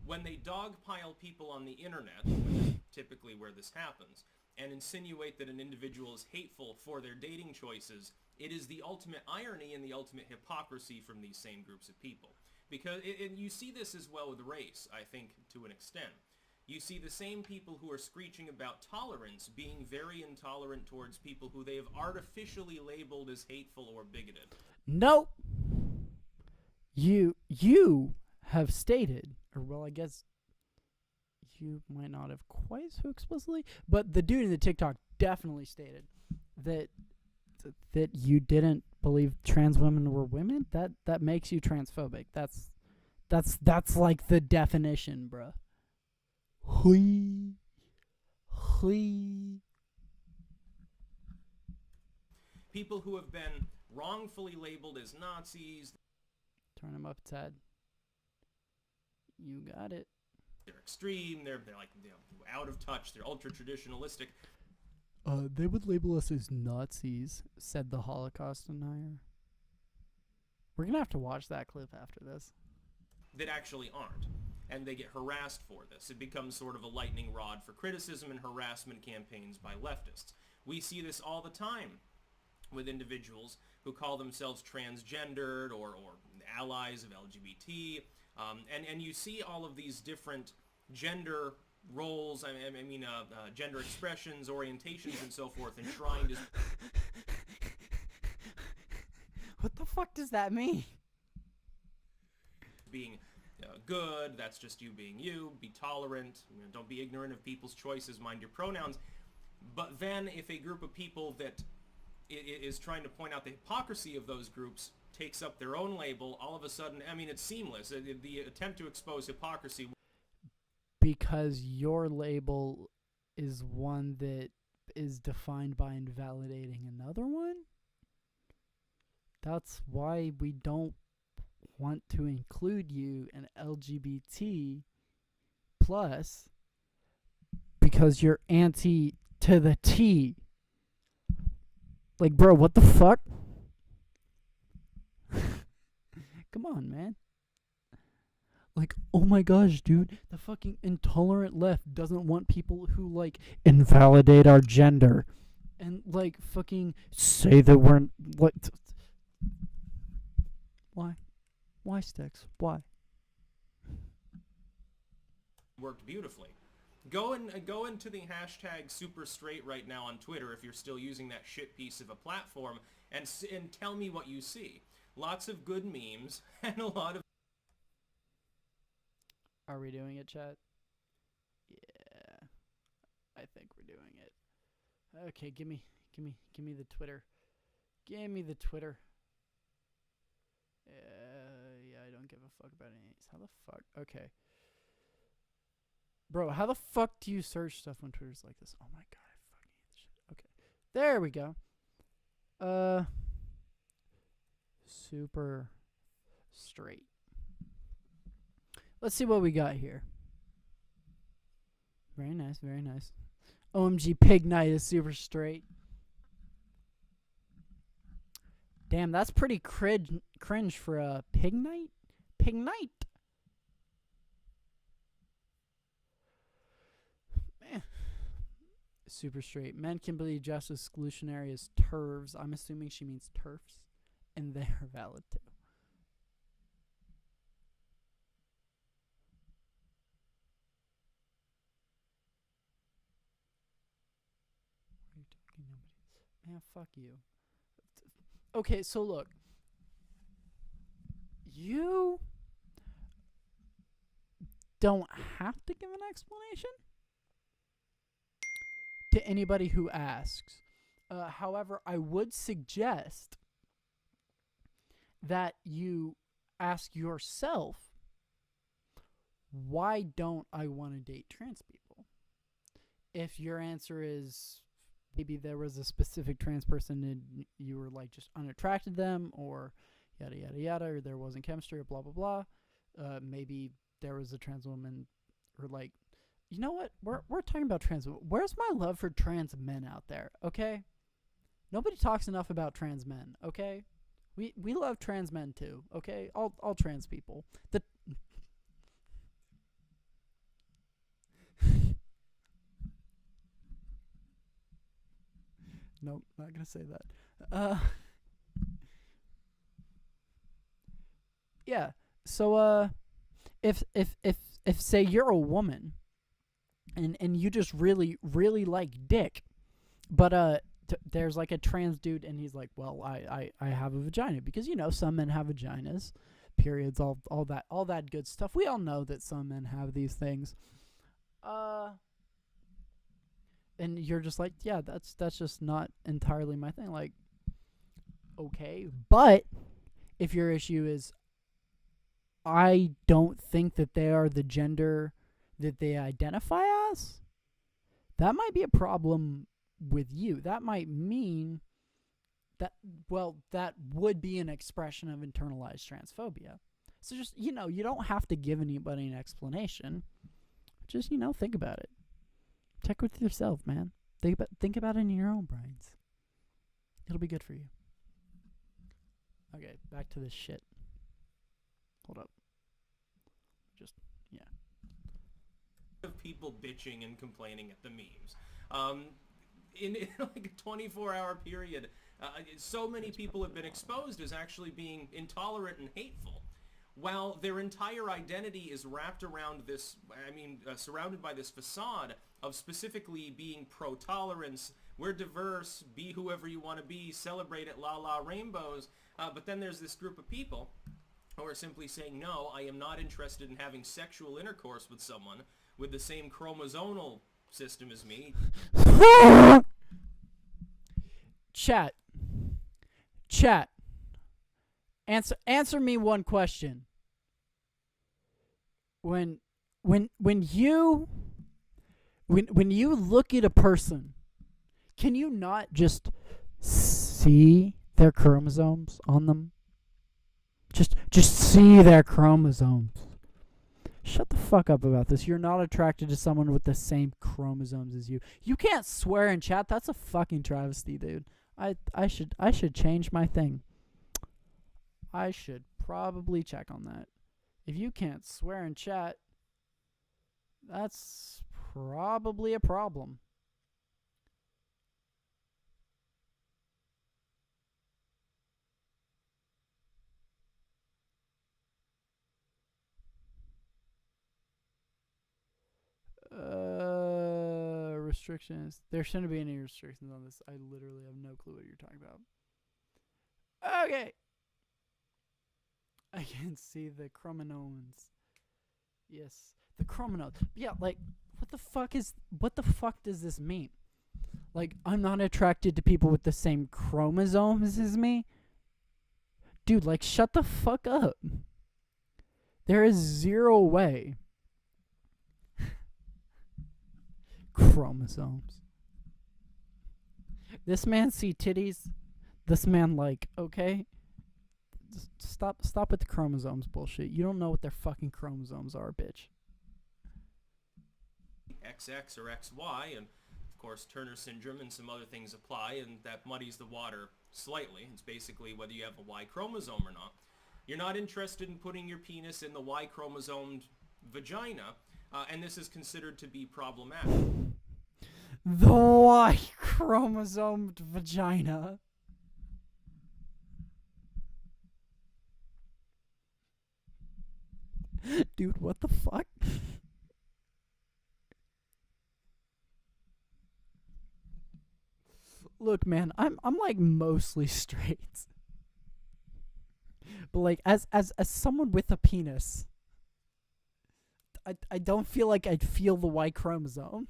When they dogpile people on the internet, which is typically where this happens, and insinuate that an individual is hateful for their dating choices, it is the ultimate irony and the ultimate hypocrisy from these same groups of people. Because, and you see this as well with race, I think, to an extent. You see the same people who are screeching about tolerance being very intolerant towards people who they have artificially labeled as hateful or bigoted. Nope. You have stated, or well, I guess you might not have quite so explicitly, but the dude in the TikTok definitely stated that you didn't believe trans women were women. That makes you transphobic. That's like the definition, bruh. Hui. People who have been wrongfully labeled as Nazis. Turn him up its head. You got it. They're extreme. They're like, you know, out of touch. They're ultra traditionalistic. They would label us as Nazis, said the Holocaust denier. We're gonna have to watch that clip after this. That actually aren't. And they get harassed for this. It becomes sort of a lightning rod for criticism and harassment campaigns by leftists. We see this all the time with individuals who call themselves transgendered or allies of LGBT. And you see all of these different gender roles, gender expressions, orientations, and so forth, and trying to... What the fuck does that mean? Being good, that's just you being you, be tolerant, don't be ignorant of people's choices, mind your pronouns. But then if a group of people that is trying to point out the hypocrisy of those groups takes up their own label, all of a sudden, I mean, it's seamless. The attempt to expose hypocrisy... Because your label is one that is defined by invalidating another one? That's why we don't want to include you in LGBT plus, because you're anti to the T. Like, bro, what the fuck? Come on, man. Like, oh my gosh, dude, the fucking intolerant left doesn't want people who, like, invalidate our gender and, like, fucking say that we're, what? Why? Why, Sticks? Why? Worked beautifully. Go into the hashtag super straight right now on Twitter if you're still using that shit piece of a platform and tell me what you see. Lots of good memes and a lot of... Are we doing it, chat? Yeah. I think we're doing it. Okay, give me the Twitter. Give me the Twitter. Yeah, I don't give a fuck about any of these. How the fuck? Okay. Bro, how the fuck do you search stuff on Twitter's like this? Oh my god, I fucking hate this shit. Okay. There we go. Super straight. Let's see what we got here. Very nice, very nice. OMG Pig Night is super straight. Damn, that's pretty cringe for a Pig Night? Pig Night? Man. Super straight. Men can be just as exclusionary as TERFs. I'm assuming she means TERFs. And they're valid too. What are you talking about? Man, fuck you. Okay, so look. You don't have to give an explanation to anybody who asks. However, I would suggest that you ask yourself, why don't I want to date trans people? If your answer is maybe there was a specific trans person and you were like just unattracted to them, or yada yada yada, or there wasn't chemistry, or blah blah blah. Maybe there was a trans woman, or like, you know what? We're talking about trans. Where's my love for trans men out there? Okay, nobody talks enough about trans men. Okay, we love trans men too. Okay, all trans people. Nope, not gonna say that. Yeah. So if say you're a woman and you just really like dick, but there's like a trans dude and he's like, well, I have a vagina, because you know some men have vaginas, periods, all that good stuff. We all know that some men have these things. And you're just like, yeah, that's just not entirely my thing. Like, okay, but if your issue is, I don't think that they are the gender that they identify as, that might be a problem with you. That might mean that, well, that would be an expression of internalized transphobia. So just, you don't have to give anybody an explanation. Just, think about it. Check with yourself, man. Think about it in your own brains. It'll be good for you. Okay, back to this shit. Hold up. Of people bitching and complaining at the memes. In like a 24-hour period, so many people have been exposed as actually being intolerant and hateful, while their entire identity is wrapped around this, surrounded by this facade of specifically being pro-tolerance. We're diverse, be whoever you want to be, celebrate it, la la rainbows. But then there's this group of people who are simply saying, no, I am not interested in having sexual intercourse with someone with the same chromosomal system as me. Chat. Answer me one question. When you look at a person, can you not just see their chromosomes on them? Just see their chromosomes. Shut the fuck up about this. You're not attracted to someone with the same chromosomes as you. You can't swear in chat. That's a fucking travesty, dude. I should change my thing. I should probably check on that. If you can't swear in chat, that's probably a problem. Restrictions. There shouldn't be any restrictions on this. I literally have no clue what you're talking about. Okay. I can see the chromosomes. Yes. The chromosomes. Yeah, like, what the fuck does this mean? Like, I'm not attracted to people with the same chromosomes as me? Dude, like, shut the fuck up. There is zero way. Chromosomes. This man see titties. This man like, okay? Stop with the chromosomes bullshit. You don't know what their fucking chromosomes are, bitch. XX or XY, and of course Turner syndrome and some other things apply, and that muddies the water slightly. It's basically whether you have a Y chromosome or not. You're not interested in putting your penis in the Y chromosomed vagina, and this is considered to be problematic. The Y chromosomed vagina. Dude, what the fuck? Look, man, I'm like mostly straight. But like as someone with a penis, I don't feel like I'd feel the Y chromosome.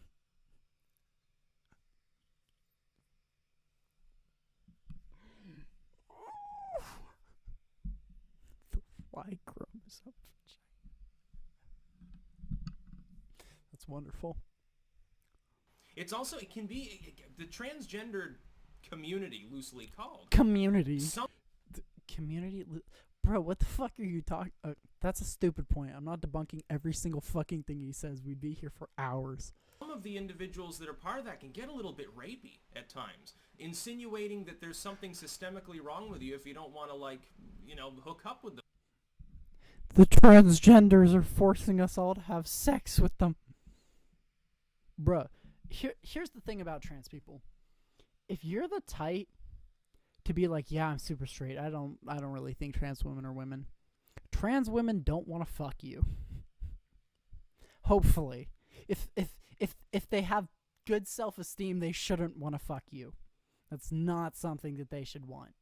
The Y chromosome. That's wonderful. It's also, it can be the transgender community, loosely called. Community. Community. Bro, what the fuck are you talking? That's a stupid point. I'm not debunking every single fucking thing he says. We'd be here for hours. Some of the individuals that are part of that can get a little bit rapey at times, insinuating that there's something systemically wrong with you if you don't want to, like, you know, hook up with them. The transgenders are forcing us all to have sex with them. Bruh, here's the thing about trans people. If you're the type to be like, yeah, I'm super straight, I don't really think trans women are women. Trans women don't want to fuck you. Hopefully. If they have good self-esteem, they shouldn't want to fuck you. That's not something that they should want.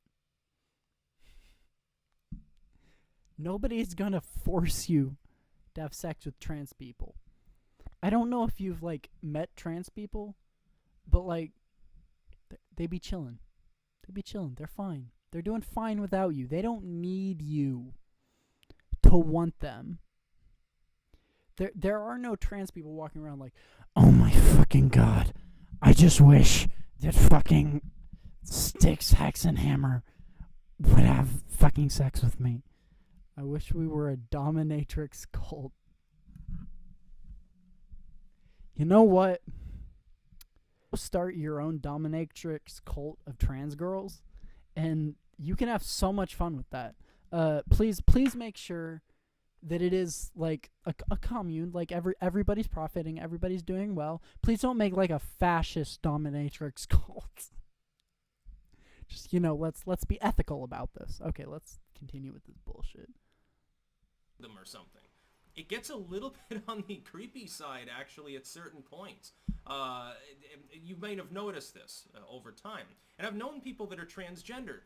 Nobody's gonna force you to have sex with trans people. I don't know if you've, like, met trans people, but, like, they be chilling. They be chilling. They're fine. They're doing fine without you. They don't need you to want them. There are no trans people walking around like, oh my fucking god, I just wish that fucking Styx, Hex, and Hammer would have fucking sex with me. I wish we were a dominatrix cult. You know what? Start your own dominatrix cult of trans girls, and you can have so much fun with that. Please make sure that it is like a commune, like everybody's profiting, everybody's doing well. Please don't make like a fascist dominatrix cult. Just, you know, let's be ethical about this. Okay, let's continue with this bullshit. Them or something. It gets a little bit on the creepy side, actually, at certain points. You might have noticed this over time. And I've known people that are transgender.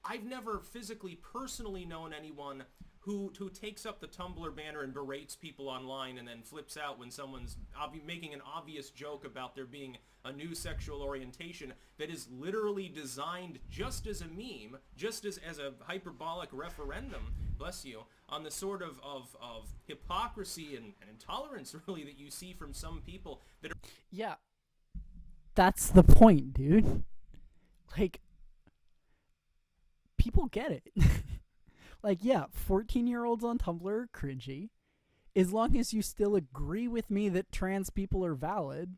I've never physically, personally known anyone who takes up the Tumblr banner and berates people online and then flips out when someone's making an obvious joke about there being a new sexual orientation that is literally designed just as a meme, just as a hyperbolic referendum, bless you, on the sort of hypocrisy and intolerance, really, that you see from some people that are... Yeah. That's the point, dude. Like, people get it. Like, yeah, 14-year-olds on Tumblr are cringy. As long as you still agree with me that trans people are valid,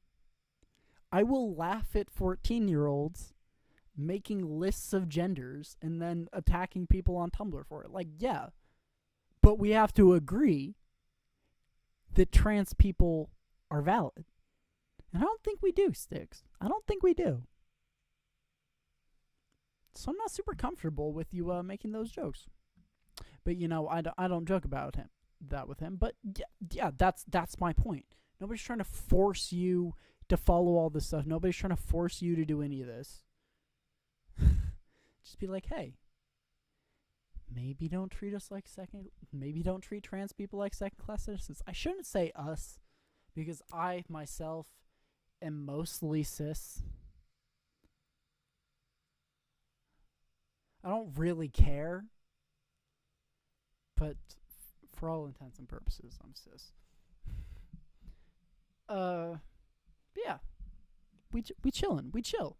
I will laugh at 14-year-olds making lists of genders and then attacking people on Tumblr for it. Like, yeah. But we have to agree that trans people are valid. And I don't think we do, Styx. I don't think we do. So I'm not super comfortable with you making those jokes. But, you know, I don't joke about that with him. But, yeah, that's my point. Nobody's trying to force you to follow all this stuff. Nobody's trying to force you to do any of this. Just be like, hey, maybe don't treat us like maybe don't treat trans people like second-class citizens. I shouldn't say us, because I, myself, am mostly cis. I don't really care but for all intents and purposes, I'm cis. Yeah, we chillin'. We chill.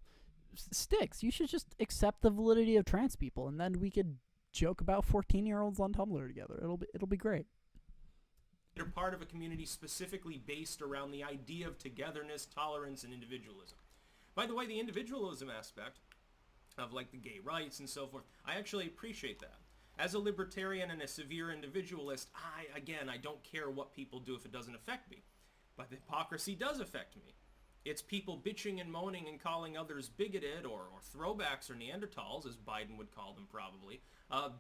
Sticks. You should just accept the validity of trans people, and then we could joke about 14-year-olds on Tumblr together. It'll be great. They're part of a community specifically based around the idea of togetherness, tolerance, and individualism. By the way, the individualism aspect of like the gay rights and so forth, I actually appreciate that. As a libertarian and a severe individualist, I don't care what people do if it doesn't affect me. But the hypocrisy does affect me. It's people bitching and moaning and calling others bigoted or throwbacks or Neanderthals, as Biden would call them probably,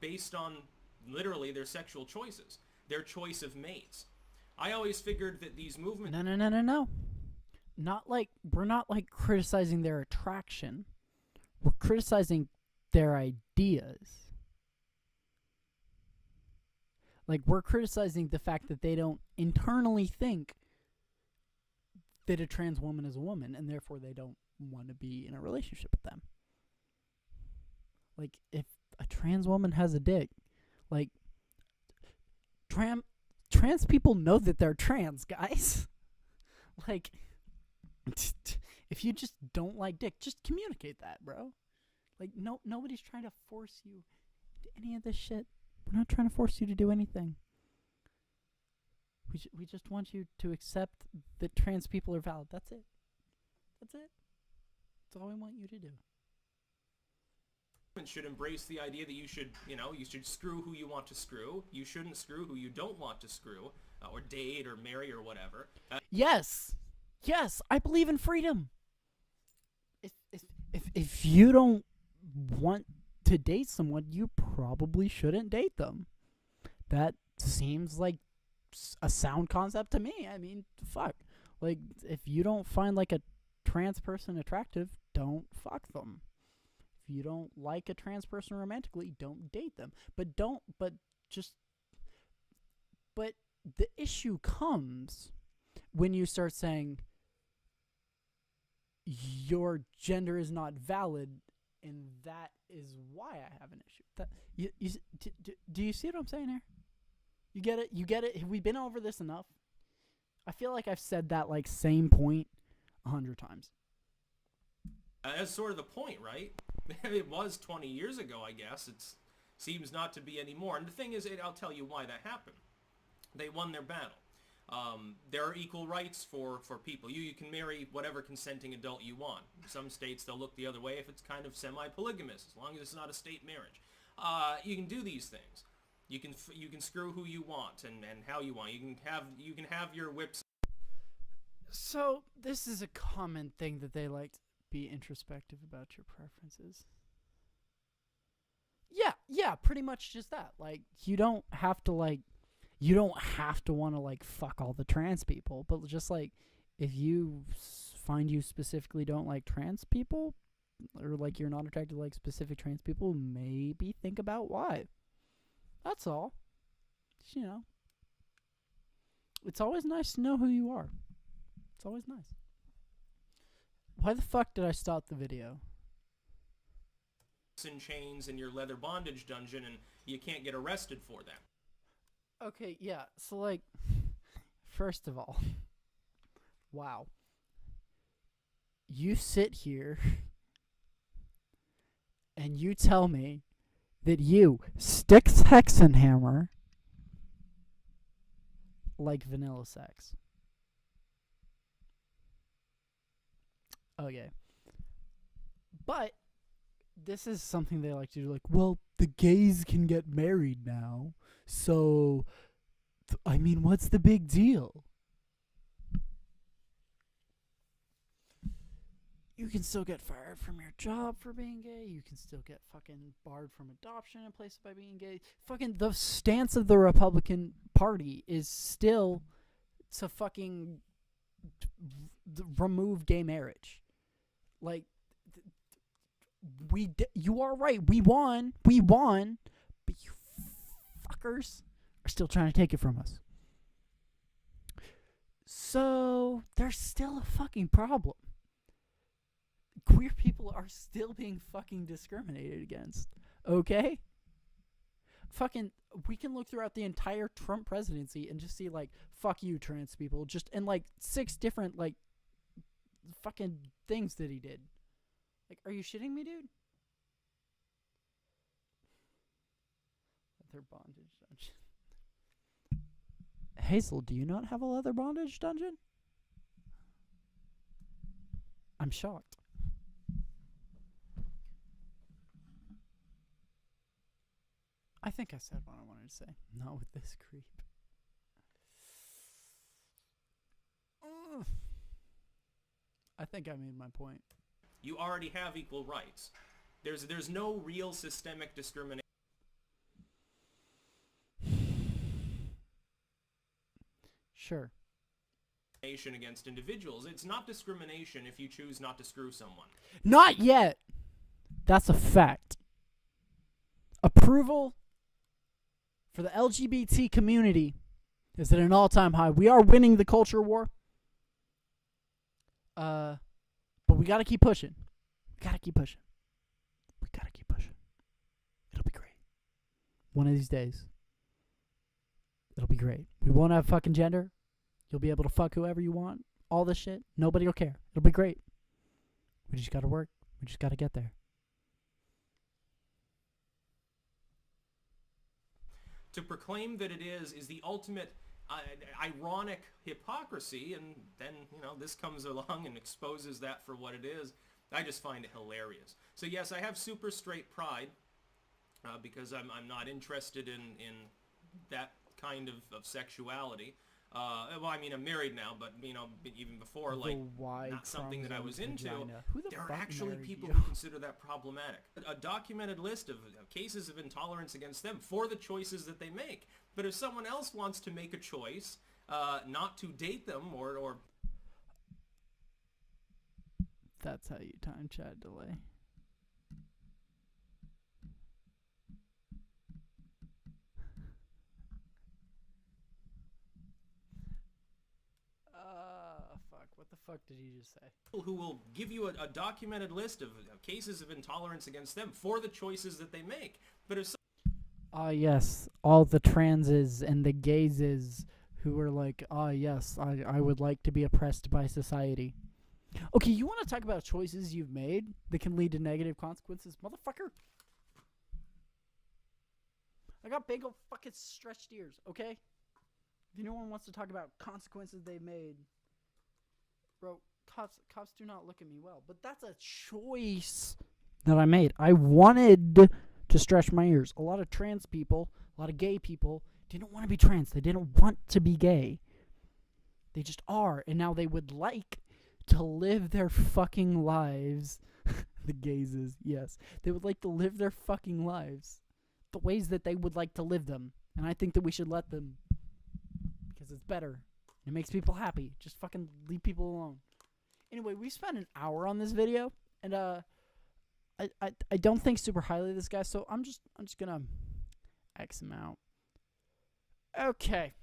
based on literally their sexual choices, their choice of mates. I always figured that these movements... No. We're not like criticizing their attraction. We're criticizing their ideas. Like, we're criticizing the fact that they don't internally think that a trans woman is a woman, and therefore they don't want to be in a relationship with them. Like, if a trans woman has a dick, like, trans people know that they're trans, guys. Like, if you just don't like dick, just communicate that, bro. Like, nobody's trying to force you to any of this shit. We're not trying to force you to do anything. We just want you to accept that trans people are valid. That's it. That's all we want you to do. Should embrace the idea that you should screw who you want to screw. You shouldn't screw who you don't want to screw, or date or marry or whatever. Yes, I believe in freedom. If you don't want to date someone, you probably shouldn't date them. That seems like a sound concept to me. I mean, fuck. Like, if you don't find like a trans person attractive, don't fuck them. If you don't like a trans person romantically, don't date them. But the issue comes when you start saying your gender is not valid, and that is why I have an issue. Do you see what I'm saying here? You get it? Have we been over this enough? I feel like I've said that like same point 100 times. That's sort of the point, right? It was 20 years ago, I guess. It seems not to be anymore. And the thing is, I'll tell you why that happened. They won their battle. There are equal rights for people. You can marry whatever consenting adult you want. In some states, they'll look the other way if it's kind of semi-polygamous, as long as it's not a state marriage. You can do these things. You can screw who you want and how you want. You can have your whips. So this is a common thing that they like to be introspective about your preferences. Yeah, pretty much just that. Like, you don't have to want to like fuck all the trans people, but just like if you find you specifically don't like trans people, or like you're not attracted to like specific trans people, maybe think about why. That's all. You know, it's always nice to know who you are. It's always nice. Why the fuck did I stop the video? In chains in your leather bondage dungeon, and you can't get arrested for that. Okay, yeah. So like, first of all, wow. You sit here and you tell me that you, Styx Hexenhammer, like vanilla sex. Okay. But this is something they like to do, like, well, the gays can get married now, so, I mean, what's the big deal? You can still get fired from your job for being gay. You can still get fucking barred from adoption in places by being gay. Fucking the stance of the Republican Party is still to fucking remove gay marriage. Like, you are right. We won, but you fuckers are still trying to take it from us. So there's still a fucking problem. Queer people are still being fucking discriminated against. Okay? fucking, we can look throughout the entire Trump presidency and just see, like, fuck you, trans people, just in, like, 6 different, like, fucking things that he did. Like, are you shitting me, dude? Leather bondage dungeon. Hazel, do you not have a leather bondage dungeon? I'm shocked. I think I said what I wanted to say. Not with this creep. Ugh. I think I made my point. You already have equal rights. There's no real systemic discrimination Sure. against individuals. It's not discrimination if you choose not to screw someone. Not yet. That's a fact. Approval for the LGBT community is at an all-time high. We are winning the culture war. But we gotta keep pushing. We gotta keep pushing. We gotta keep pushing. It'll be great. One of these days. It'll be great. We won't have fucking gender. You'll be able to fuck whoever you want. All this shit. Nobody will care. It'll be great. We just gotta work. We just gotta get there. To proclaim that it is the ultimate ironic hypocrisy, and then, you know, this comes along and exposes that for what it is. I just find it hilarious. So yes, I have super straight pride because I'm not interested in that kind of sexuality. Well, I mean, I'm married now, but, you know, even before, like, not something that I was into. There are actually people who consider that problematic. A documented list of cases of intolerance against them for the choices that they make. But if someone else wants to make a choice not to date them or... That's how you time chat delay. Fuck. What the fuck did he just say? Who will give you a documented list of cases of intolerance against them for the choices that they make. But if Yes, all the transes and the gayses who are like, yes, I would like to be oppressed by society. Okay, you want to talk about choices you've made that can lead to negative consequences? Motherfucker. I got big old fucking stretched ears, okay? If anyone wants to talk about consequences they've made, bro, cops do not look at me well. But that's a choice that I made. I wanted to stretch my ears. A lot of trans people, a lot of gay people didn't want to be trans. They didn't want to be gay. They just are. And now they would like to live their fucking lives. The gayses, yes. They would like to live their fucking lives the ways that they would like to live them. And I think that we should let them. Because it's better. It makes people happy. Just fucking leave people alone. Anyway, we spent an hour on this video. And, I don't think super highly of this guy, so I'm just gonna X him out. Okay.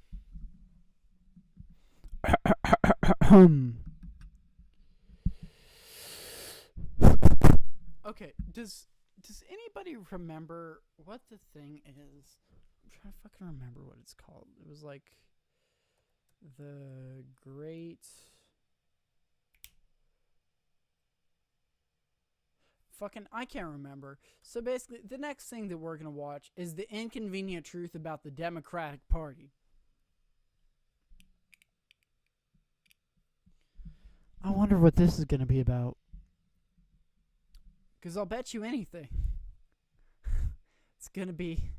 Okay, does anybody remember what the thing is? I'm trying to fucking remember what it's called. It was like the Great... Fucking, I can't remember. So basically, the next thing that we're going to watch is the inconvenient truth about the Democratic Party. I wonder what this is going to be about. Because I'll bet you anything. It's going to be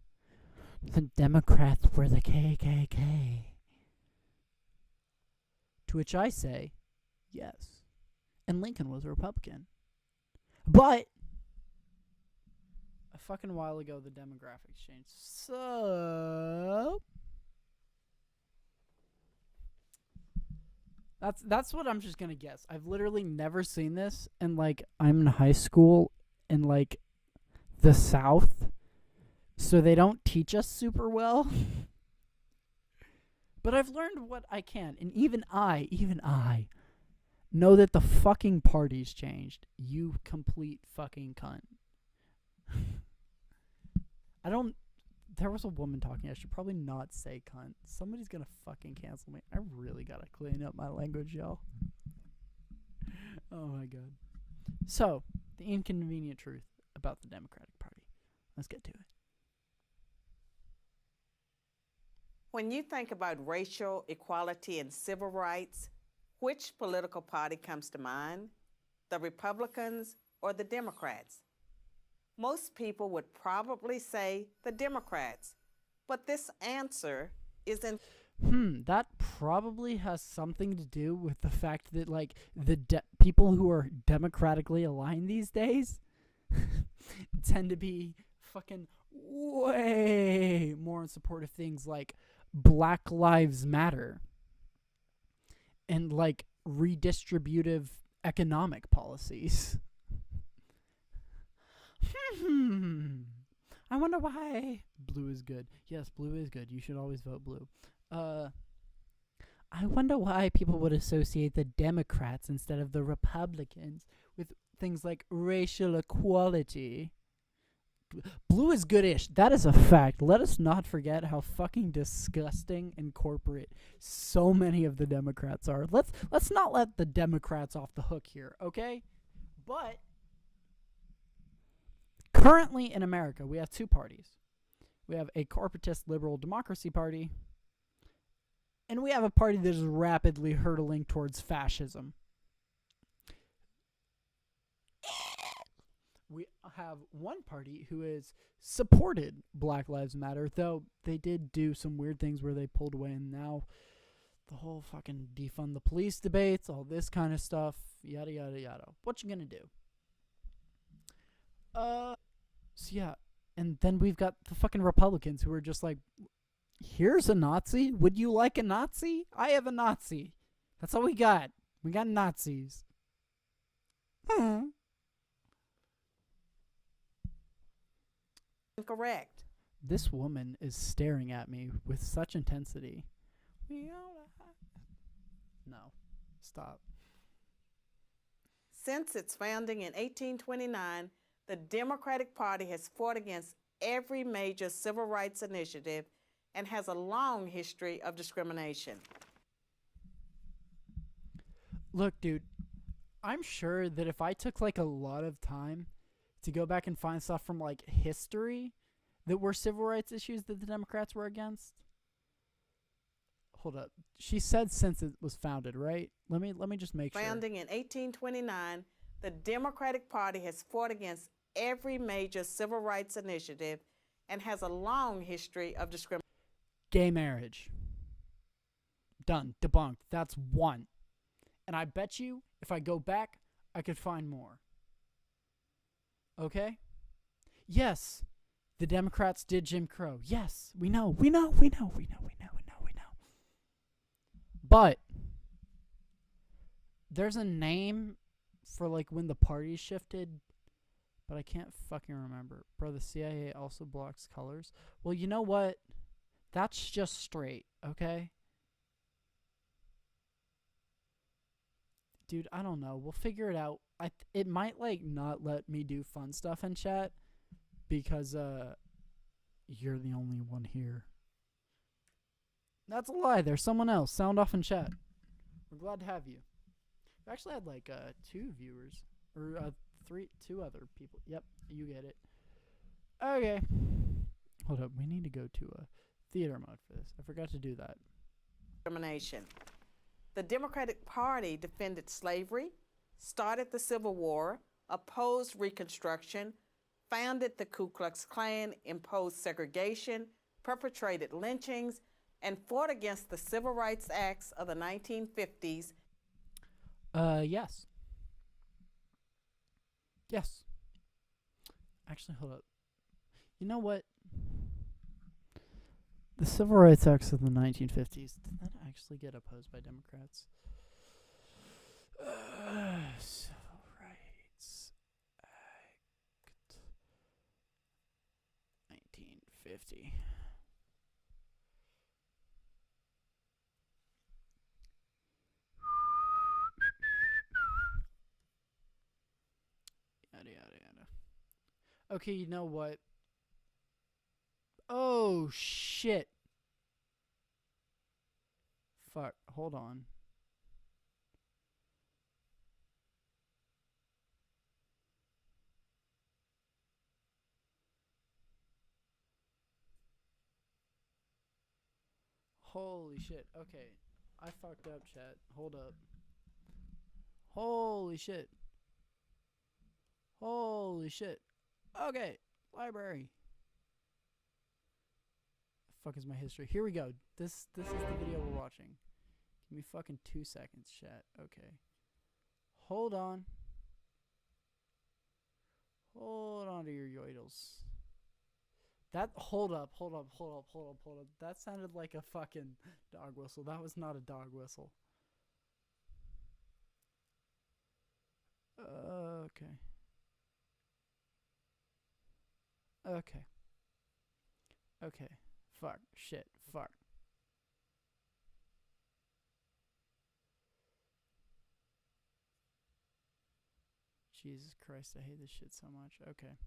the Democrats were the KKK. To which I say, yes. And Lincoln was a Republican. But a fucking while ago, the demographics changed. So that's what I'm just gonna guess. I've literally never seen this, and like I'm in high school in like the South, so they don't teach us super well. But I've learned what I can, and even I know that the fucking party's changed. You complete fucking cunt. There was a woman talking. I should probably not say cunt. Somebody's gonna fucking cancel me. I really gotta clean up my language, y'all. Oh my god. So, the inconvenient truth about the Democratic Party. Let's get to it. When you think about racial equality and civil rights, which political party comes to mind? The Republicans or the Democrats? Most people would probably say the Democrats, but this answer isn't. That probably has something to do with the fact that, like, the people who are democratically aligned these days tend to be fucking way more in support of things like Black Lives Matter and, like, redistributive economic policies. I wonder why. Blue is good. Yes, blue is good. You should always vote blue. I wonder why people would associate the Democrats instead of the Republicans with things like racial equality. Blue is goodish. That is a fact. Let us not forget how fucking disgusting and corporate so many of the Democrats are. Let's not let the Democrats off the hook here, okay? But currently in America, we have two parties. We have a corporatist liberal democracy party, and we have a party that is rapidly hurtling towards fascism. We have one party who has supported Black Lives Matter, though they did do some weird things where they pulled away, and now the whole fucking defund the police debates, all this kind of stuff, yada yada yada. What you gonna do? So yeah, and then we've got the fucking Republicans who are just like, here's a Nazi. Would you like a Nazi? I have a Nazi. That's all we got. We got Nazis. Incorrect. This woman is staring at me with such intensity. No. Stop. Since its founding in 1829, the Democratic Party has fought against every major civil rights initiative and has a long history of discrimination. Look, dude, I'm sure that if I took like a lot of time to go back and find stuff from like history that were civil rights issues that the Democrats were against. Hold up. She said since it was founded, right? Let me just make sure. Founding in 1829, the Democratic Party has fought against every major civil rights initiative and has a long history of discrimination. Gay marriage. Done. Debunked. That's one. And I bet you if I go back, I could find more. Okay? Yes, the Democrats did Jim Crow. Yes, we know. But there's a name for like when the party shifted, but I can't fucking remember. Bro, the CIA also blocks colors. Well, you know what? That's just straight, okay? Dude, I don't know. We'll figure it out. It might like not let me do fun stuff in chat because you're the only one here. That's a lie. There's someone else. Sound off in chat. We're glad to have you. We actually had like 2 viewers or 2 other people. Yep, you get it. Okay. Hold up. We need to go to a theater mode for this. I forgot to do that. Discrimination. The Democratic Party defended slavery, started the Civil War, opposed Reconstruction, founded the Ku Klux Klan, imposed segregation, perpetrated lynchings, and fought against the Civil Rights Acts of the 1950s. Yes. Yes. Actually, hold up. You know what? The Civil Rights Acts of the 1950s, did that actually get opposed by Democrats? Civil Rights Act 1950. Yada, yada, yada. Okay, you know what? Oh, shit. Fuck, hold on. Holy shit. Okay. I fucked up, chat. Hold up. Holy shit. Holy shit. Okay. Library. The fuck is my history? Here we go. This is the video we're watching. Give me fucking 2 seconds, chat. Okay. Hold on. Hold on to your yoidles. That, hold up. That sounded like a fucking dog whistle. That was not a dog whistle. Okay. Okay. Okay. Fuck. Shit. Fuck. Jesus Christ, I hate this shit so much. Okay.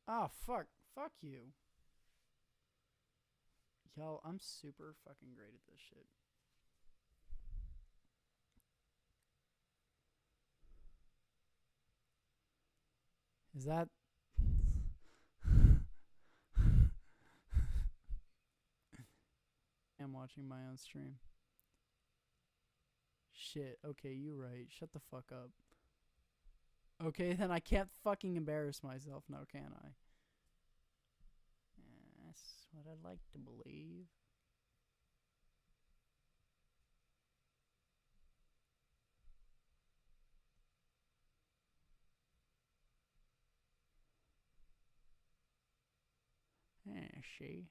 Ah, fuck. Fuck you. Y'all, I'm super fucking great at this shit. Is that... I'm watching my own stream. Shit, okay, you right. Shut the fuck up. Okay, then I can't fucking embarrass myself now, can I? That's what I'd like to believe. She.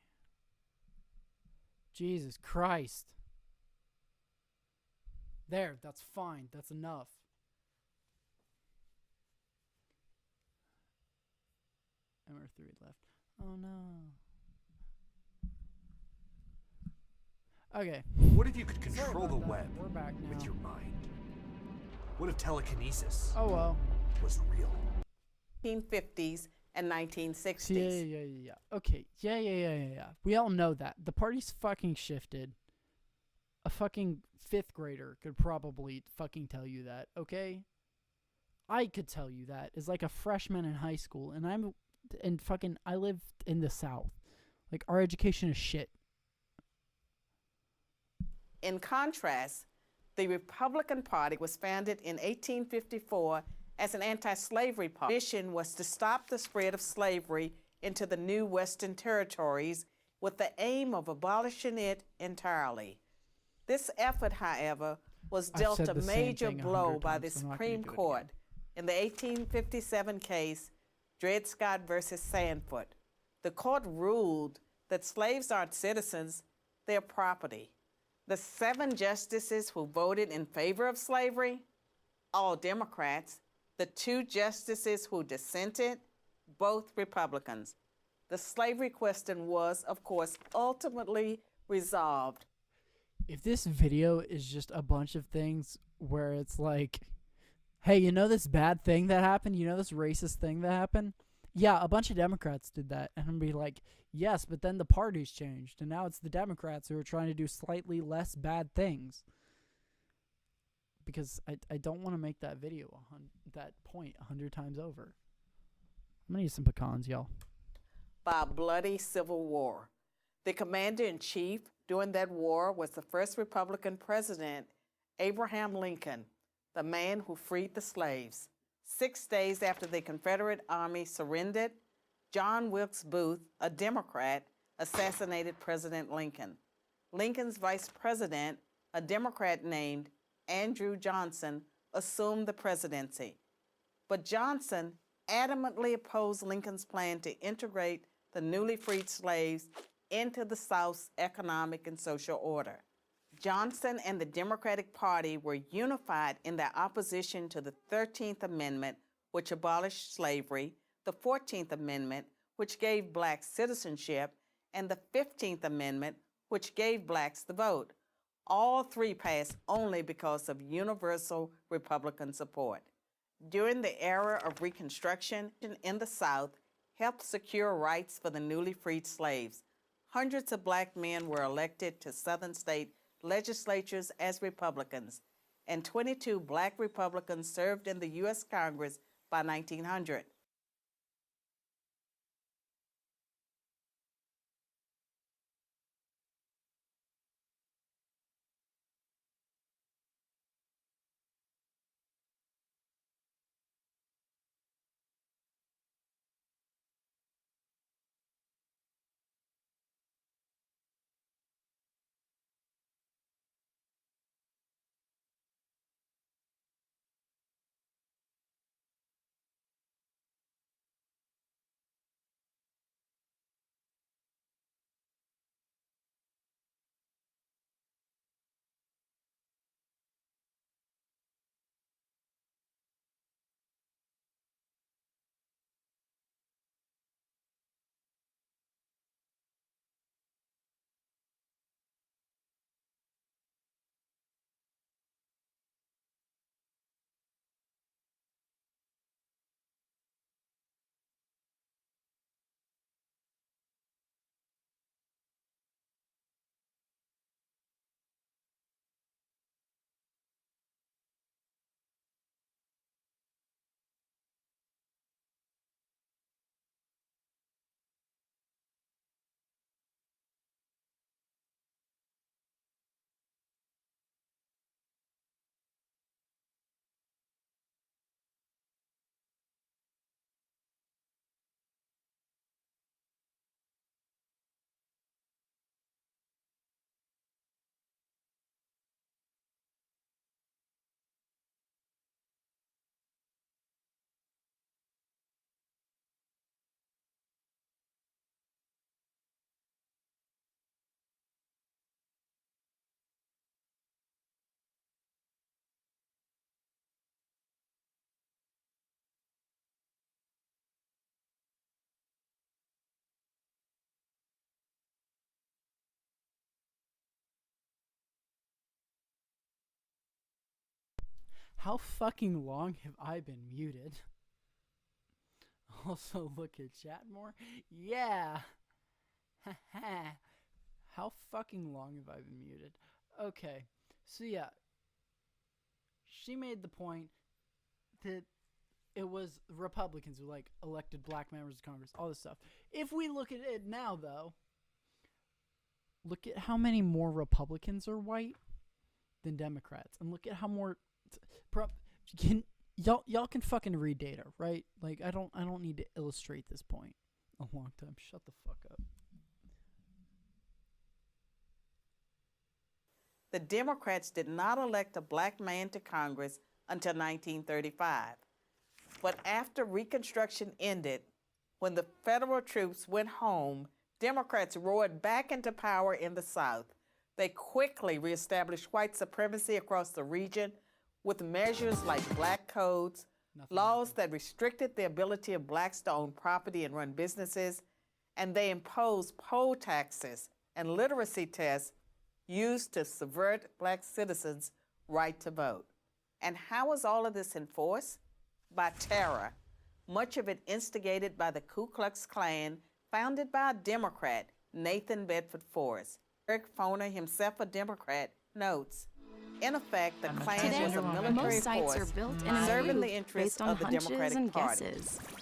Jesus Christ. There, that's fine. That's enough. MR3 left. Oh no. Okay. What if you could control the web We're back now. with your mind? What if telekinesis Oh well. was real? 1950s and 1960s. Yeah. Okay. Yeah. We all know that. The party's fucking shifted. A fucking 5th grader could probably fucking tell you that, okay? I could tell you that. As like a freshman in high school, and I live in the South. Like, our education is shit. In contrast, the Republican Party was founded in 1854 as an anti-slavery party. Its mission was to stop the spread of slavery into the new Western territories with the aim of abolishing it entirely. This effort, however, was dealt a major blow by the Supreme Court in the 1857 case Dred Scott versus Sandford. The court ruled that slaves aren't citizens, they're property. The 7 justices who voted in favor of slavery, all Democrats. The 2 justices who dissented, both Republicans. The slavery question was, of course, ultimately resolved. If this video is just a bunch of things where it's like, hey, you know this bad thing that happened? You know this racist thing that happened? Yeah, a bunch of Democrats did that. And I'm be like, yes, but then the party's changed. And now it's the Democrats who are trying to do slightly less bad things. Because I don't want to make that video, that point 100 times over. I'm going to use some pecans, y'all. By a bloody civil war. The commander-in-chief during that war was the first Republican president, Abraham Lincoln, the man who freed the slaves. 6 days after the Confederate Army surrendered, John Wilkes Booth, a Democrat, assassinated President Lincoln. Lincoln's vice president, a Democrat named Andrew Johnson, assumed the presidency. But Johnson adamantly opposed Lincoln's plan to integrate the newly freed slaves into the South's economic and social order. Johnson and the Democratic Party were unified in their opposition to the 13th Amendment, which abolished slavery, the 14th Amendment, which gave blacks citizenship, and the 15th Amendment, which gave blacks the vote. All 3 passed only because of universal Republican support. During the era of Reconstruction in the South, helped secure rights for the newly freed slaves. Hundreds of black men were elected to Southern state legislatures as Republicans, and 22 black Republicans served in the U.S. Congress by 1900. How fucking long have I been muted? Also, look at chat more. Yeah. How fucking long have I been muted? Okay. So yeah. She made the point that it was Republicans who like elected black members of Congress, all this stuff. If we look at it now though, look at how many more Republicans are white than Democrats. And look at how more y'all can fucking read data, right? Like I don't need to illustrate this point a long time. Shut the fuck up. The Democrats did not elect a black man to Congress until 1935. But after Reconstruction ended, when the federal troops went home, Democrats roared back into power in the South. They quickly reestablished white supremacy across the region with measures like black codes, laws that restricted the ability of blacks to own property and run businesses, and they imposed poll taxes and literacy tests used to subvert black citizens' right to vote. And how was all of this enforced? By terror, much of it instigated by the Ku Klux Klan, founded by a Democrat, Nathan Bedford Forrest. Eric Foner, himself a Democrat, notes, in effect, the Klan was a military force serving the interests of the Democratic Party.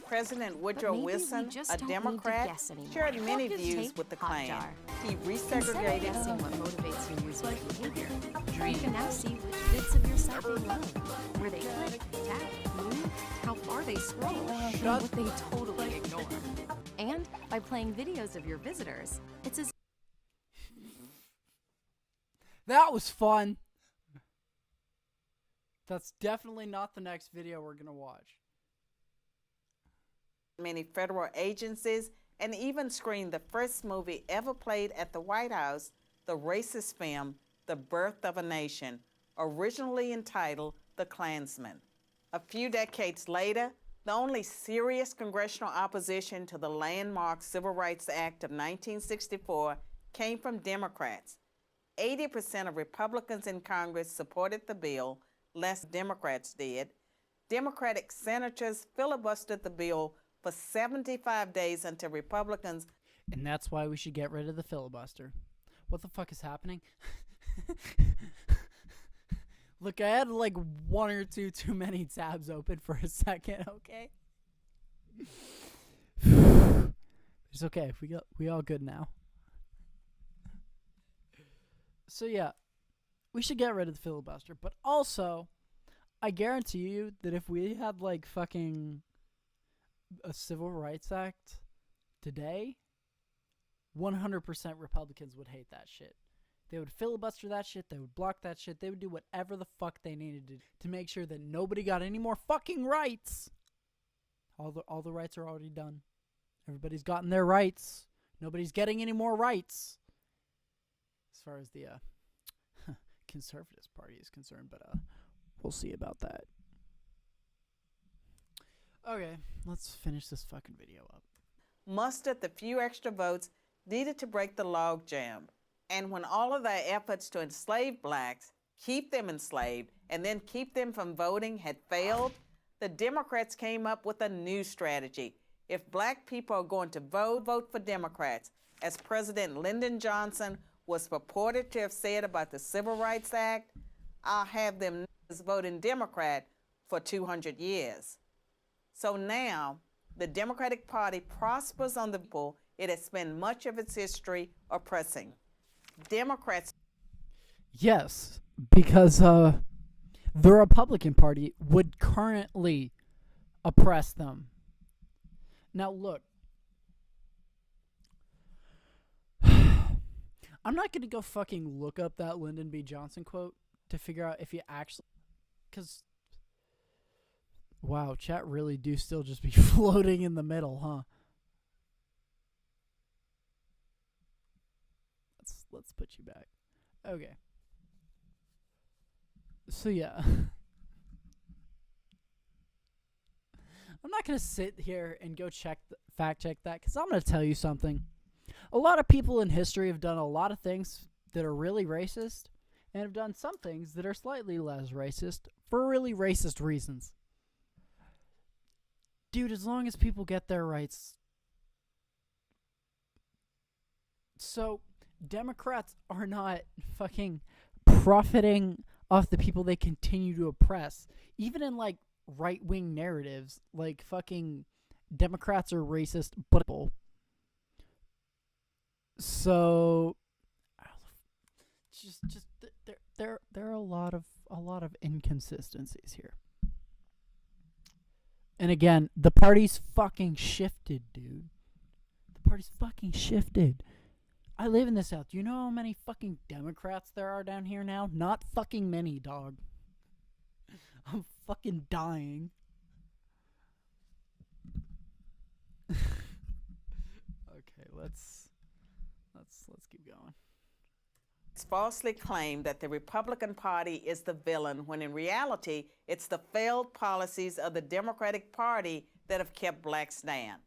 President Woodrow Wilson, a Democrat, shared many views with the Klan. He resegregated. Guessing what motivates your user's behavior. You can now see which bits of your site they love, where they click, tap, move, how far they scroll, and what they totally ignore. And by playing videos of your visitors, it's as That was fun. That's definitely not the next video we're gonna watch. Many federal agencies, and even screened the first movie ever played at the White House, the racist film, The Birth of a Nation, originally entitled The Klansman. A few decades later, the only serious congressional opposition to the landmark Civil Rights Act of 1964 came from Democrats. 80% of Republicans in Congress supported the bill, less Democrats did. Democratic senators filibustered the bill for 75 days until Republicans And that's why we should get rid of the filibuster. What the fuck is happening? Look, I had like one or two too many tabs open for a second, okay? It's okay. We all good now. So yeah, we should get rid of the filibuster, but also I guarantee you that if we had like fucking a Civil Rights Act today, 100% Republicans would hate that shit. They would filibuster that shit. They would block that shit. They would do whatever the fuck they needed to make sure that nobody got any more fucking rights. All the rights are already done. Everybody's gotten their rights. Nobody's getting any more rights. As far as the Conservatives Party is concerned, but we'll see about that. Okay, let's finish this fucking video up. mustered the few extra votes needed to break the logjam. And when all of their efforts to enslave blacks, keep them enslaved, and then keep them from voting had failed, the Democrats came up with a new strategy. If black people are going to vote for Democrats, as President Lyndon Johnson was purported to have said about the Civil Rights Act, I'll have them voting Democrat for 200 years. So now, the Democratic Party prospers on the people it has spent much of its history oppressing. Democrats. Yes, because the Republican Party would currently oppress them. Now look, I'm not going to go fucking look up that Lyndon B. Johnson quote to figure out if he actually, because, wow, chat really do still just be floating in the middle, huh? Let's put you back. Okay. So yeah. I'm not going to sit here and go fact check that, because I'm going to tell you something. A lot of people in history have done a lot of things that are really racist, and have done some things that are slightly less racist for really racist reasons. Dude, as long as people get their rights. So, Democrats are not fucking profiting off the people they continue to oppress. Even in, like, right-wing narratives, like, fucking Democrats are racist, but so just there are a lot of inconsistencies here. And again, the party's fucking shifted, dude. The party's fucking shifted. I live in the South. Do you know how many fucking Democrats there are down here now? Not fucking many, dog. I'm fucking dying. Okay, let's keep going. It's falsely claimed that the Republican Party is the villain, when in reality, it's the failed policies of the Democratic Party that have kept blacks down.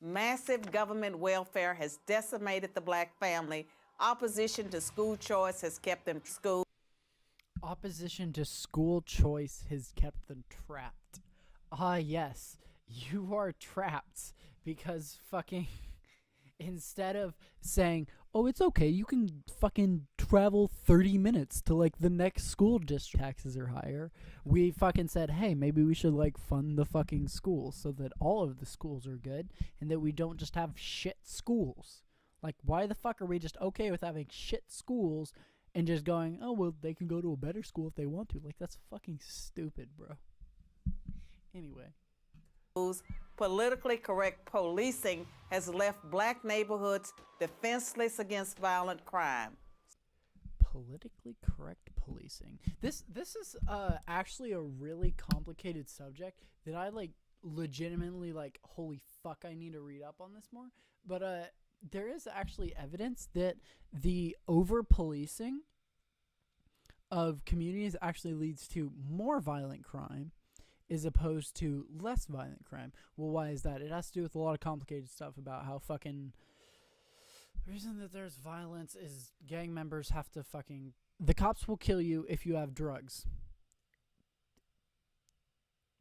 Massive government welfare has decimated the black family. Opposition to school choice has kept them school. Opposition to school choice has kept them trapped. Ah, yes, you are trapped because fucking instead of saying, oh, it's okay, you can fucking travel 30 minutes to like the next school district, taxes are higher, we fucking said, hey, maybe we should like fund the fucking schools so that all of the schools are good and that we don't just have shit schools. Like, why the fuck are we just okay with having shit schools and just going, oh, well, they can go to a better school if they want to? Like, that's fucking stupid, bro. Anyway. Politically correct policing has left black neighborhoods defenseless against violent crime. Politically correct policing. This is actually a really complicated subject that I like legitimately like, holy fuck, I need to read up on this more. But there is actually evidence that the over-policing of communities actually leads to more violent crime as opposed to less violent crime. Well, why is that? It has to do with a lot of complicated stuff about how fucking... The reason that there's violence is gang members have to fucking... The cops will kill you if you have drugs.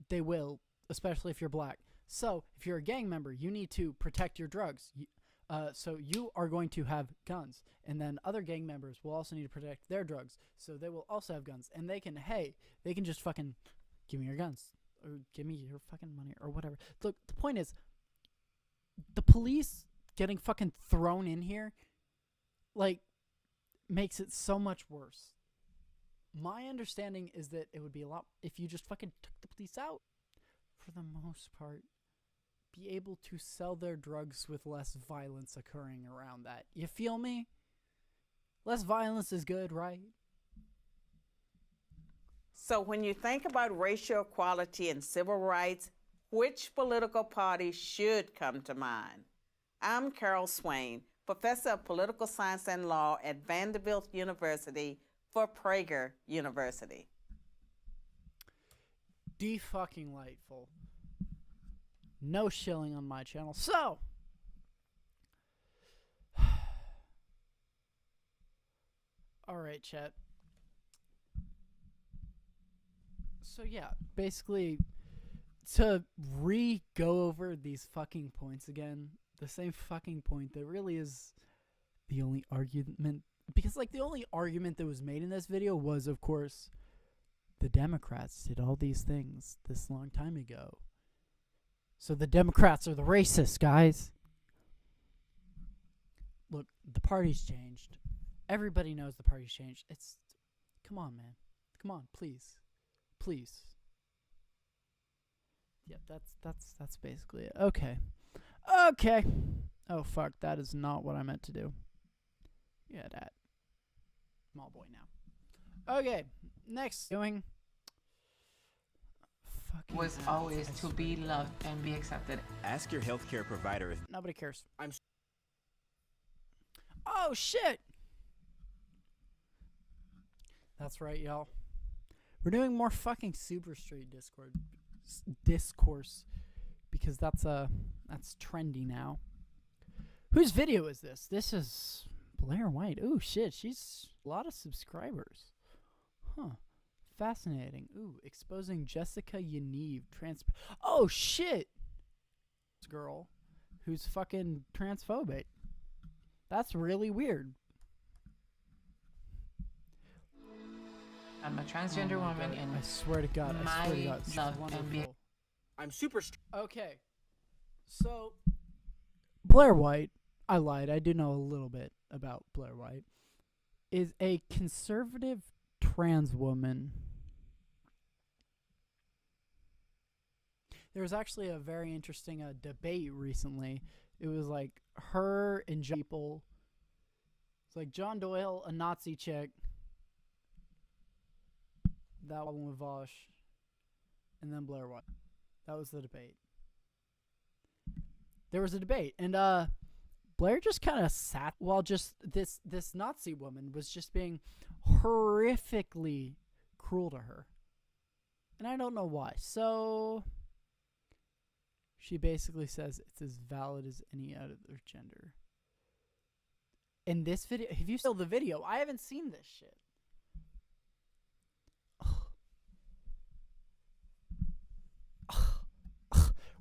They will, especially if you're black. So if you're a gang member, you need to protect your drugs. So you are going to have guns, and then other gang members will also need to protect their drugs. So they will also have guns, and they can just fucking give me your guns or give me your fucking money or whatever. Look, the point is, the police getting fucking thrown in here, like, makes it so much worse. My understanding is that it would be a lot if you just fucking took the police out. For the most part, be able to sell their drugs with less violence occurring around that. You feel me? Less violence is good, right? So when you think about racial equality and civil rights, which political party should come to mind? I'm Carol Swain, professor of political science and law at Vanderbilt University for Prager University. De-fucking-lightful. No shilling on my channel. So, alright, chat. So yeah, basically, to go over these fucking points again, the same fucking point that really is the only argument, because like the only argument that was made in this video was, of course, the Democrats did all these things this long time ago. So the Democrats are the racists, guys. Look, the party's changed. Everybody knows the party's changed. Come on, man. Come on, please. Please. Yeah, that's basically it. Okay. Okay. Oh, fuck. That is not what I meant to do. Yeah, that. Small boy now. Okay. Next. Doing. Was always to be loved and be accepted. Ask your healthcare provider if Nobody cares. Oh, shit! That's right, y'all. We're doing more fucking Super Street discourse because that's trendy now. Whose video is this? This is Blair White. Ooh, shit. She's a lot of subscribers. Huh. Fascinating. Ooh, exposing Jessica Yaniv. Oh, shit! This girl who's fucking transphobic. That's really weird. I'm a transgender woman, and I swear to God, I swear to God, it's love wonderful. and be I'm super Okay, so Blair White, I lied, I do know a little bit about Blair White, is a conservative trans woman. There was actually a very interesting debate recently. It was like her and people. It's like John Doyle, a Nazi chick. That one with Vosh. And then Blair White. That was the debate. There was a debate. And Blair just kind of sat while just this Nazi woman was just being horrifically cruel to her. And I don't know why. So she basically says it's as valid as any other gender. In this video, have you seen the video? I haven't seen this shit.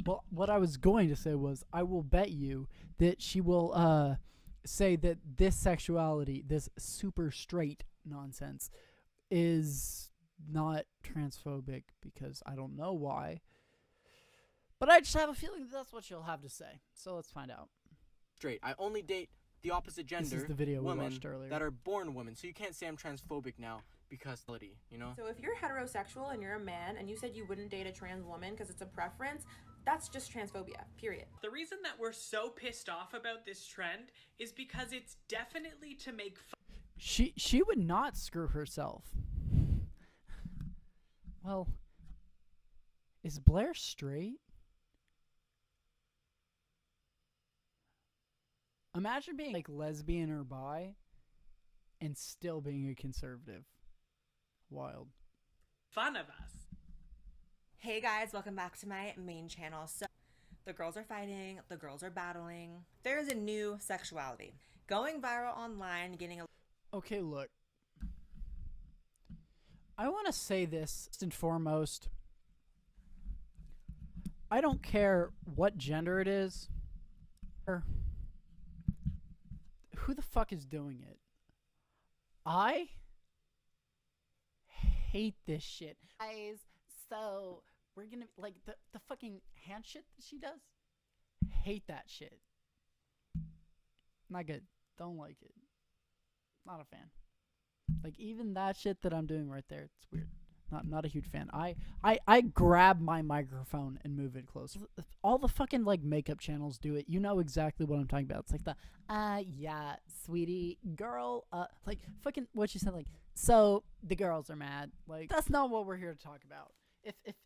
Well, what I was going to say was, I will bet you that she will say that this sexuality, this super straight nonsense, is not transphobic, because I don't know why. But I just have a feeling that that's what she'll have to say. So let's find out. straight. I only date the opposite gender This is the video we women watched earlier. that are born women. So you can't say I'm transphobic now because you know? So if you're heterosexual and you're a man and you said you wouldn't date a trans woman because it's a preference, that's just transphobia, period. The reason that we're so pissed off about this trend is because it's definitely to make fun. She would not screw herself. Well, is Blair straight? Imagine being like lesbian or bi and still being a conservative. Wild. Fun of us. Hey guys, welcome back to my main channel. So the girls are fighting, the girls are battling. There's a new sexuality going viral online, getting a Okay, look. I want to say this first and foremost. I don't care what gender it is, or who the fuck is doing it. I hate this shit. Guys, so we're gonna, like, the fucking hand shit that she does. Hate that shit. Not good. Don't like it. Not a fan. Like, even that shit that I'm doing right there, it's weird. Not a huge fan. I grab my microphone and move it closer. All the fucking, like, makeup channels do it. You know exactly what I'm talking about. It's like the, yeah, sweetie, girl, like, fucking, what she said, like, so the girls are mad. Like, that's not what we're here to talk about.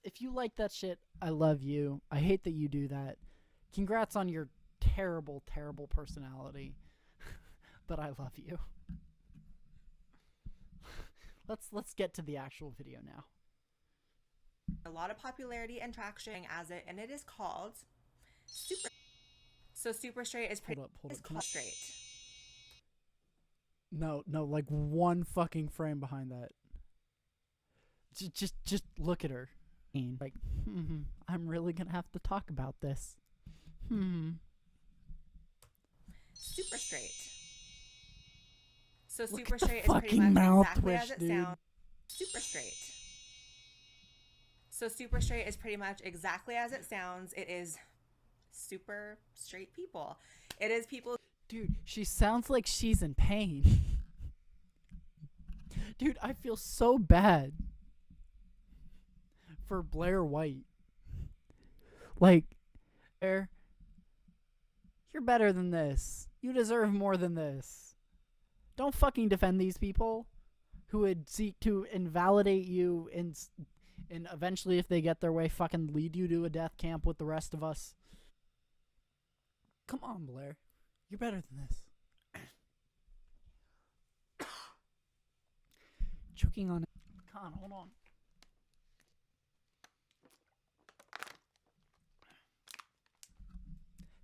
If you like that shit, I love you. I hate that you do that. Congrats on your terrible, terrible personality. But I love you. Let's get to the actual video now. A lot of popularity and traction as it, and it is called Super. So Super Straight is pretty. Hold up. Called straight. No, like one fucking frame behind that. Just look at her. Like, I'm really gonna have to talk about this. Super Straight. So Look Super at the Straight is pretty fucking much mouth exactly twitch, as it dude. sounds. Super Straight. So Super Straight is pretty much exactly as it sounds. It is super straight people. It is people. Dude, she sounds like she's in pain. Dude, I feel so bad for Blair White. Like, Blair, you're better than this. You deserve more than this. Don't fucking defend these people who would seek to invalidate you and eventually, if they get their way, fucking lead you to a death camp with the rest of us. Come on, Blair. You're better than this. Choking on it. Come on, hold on.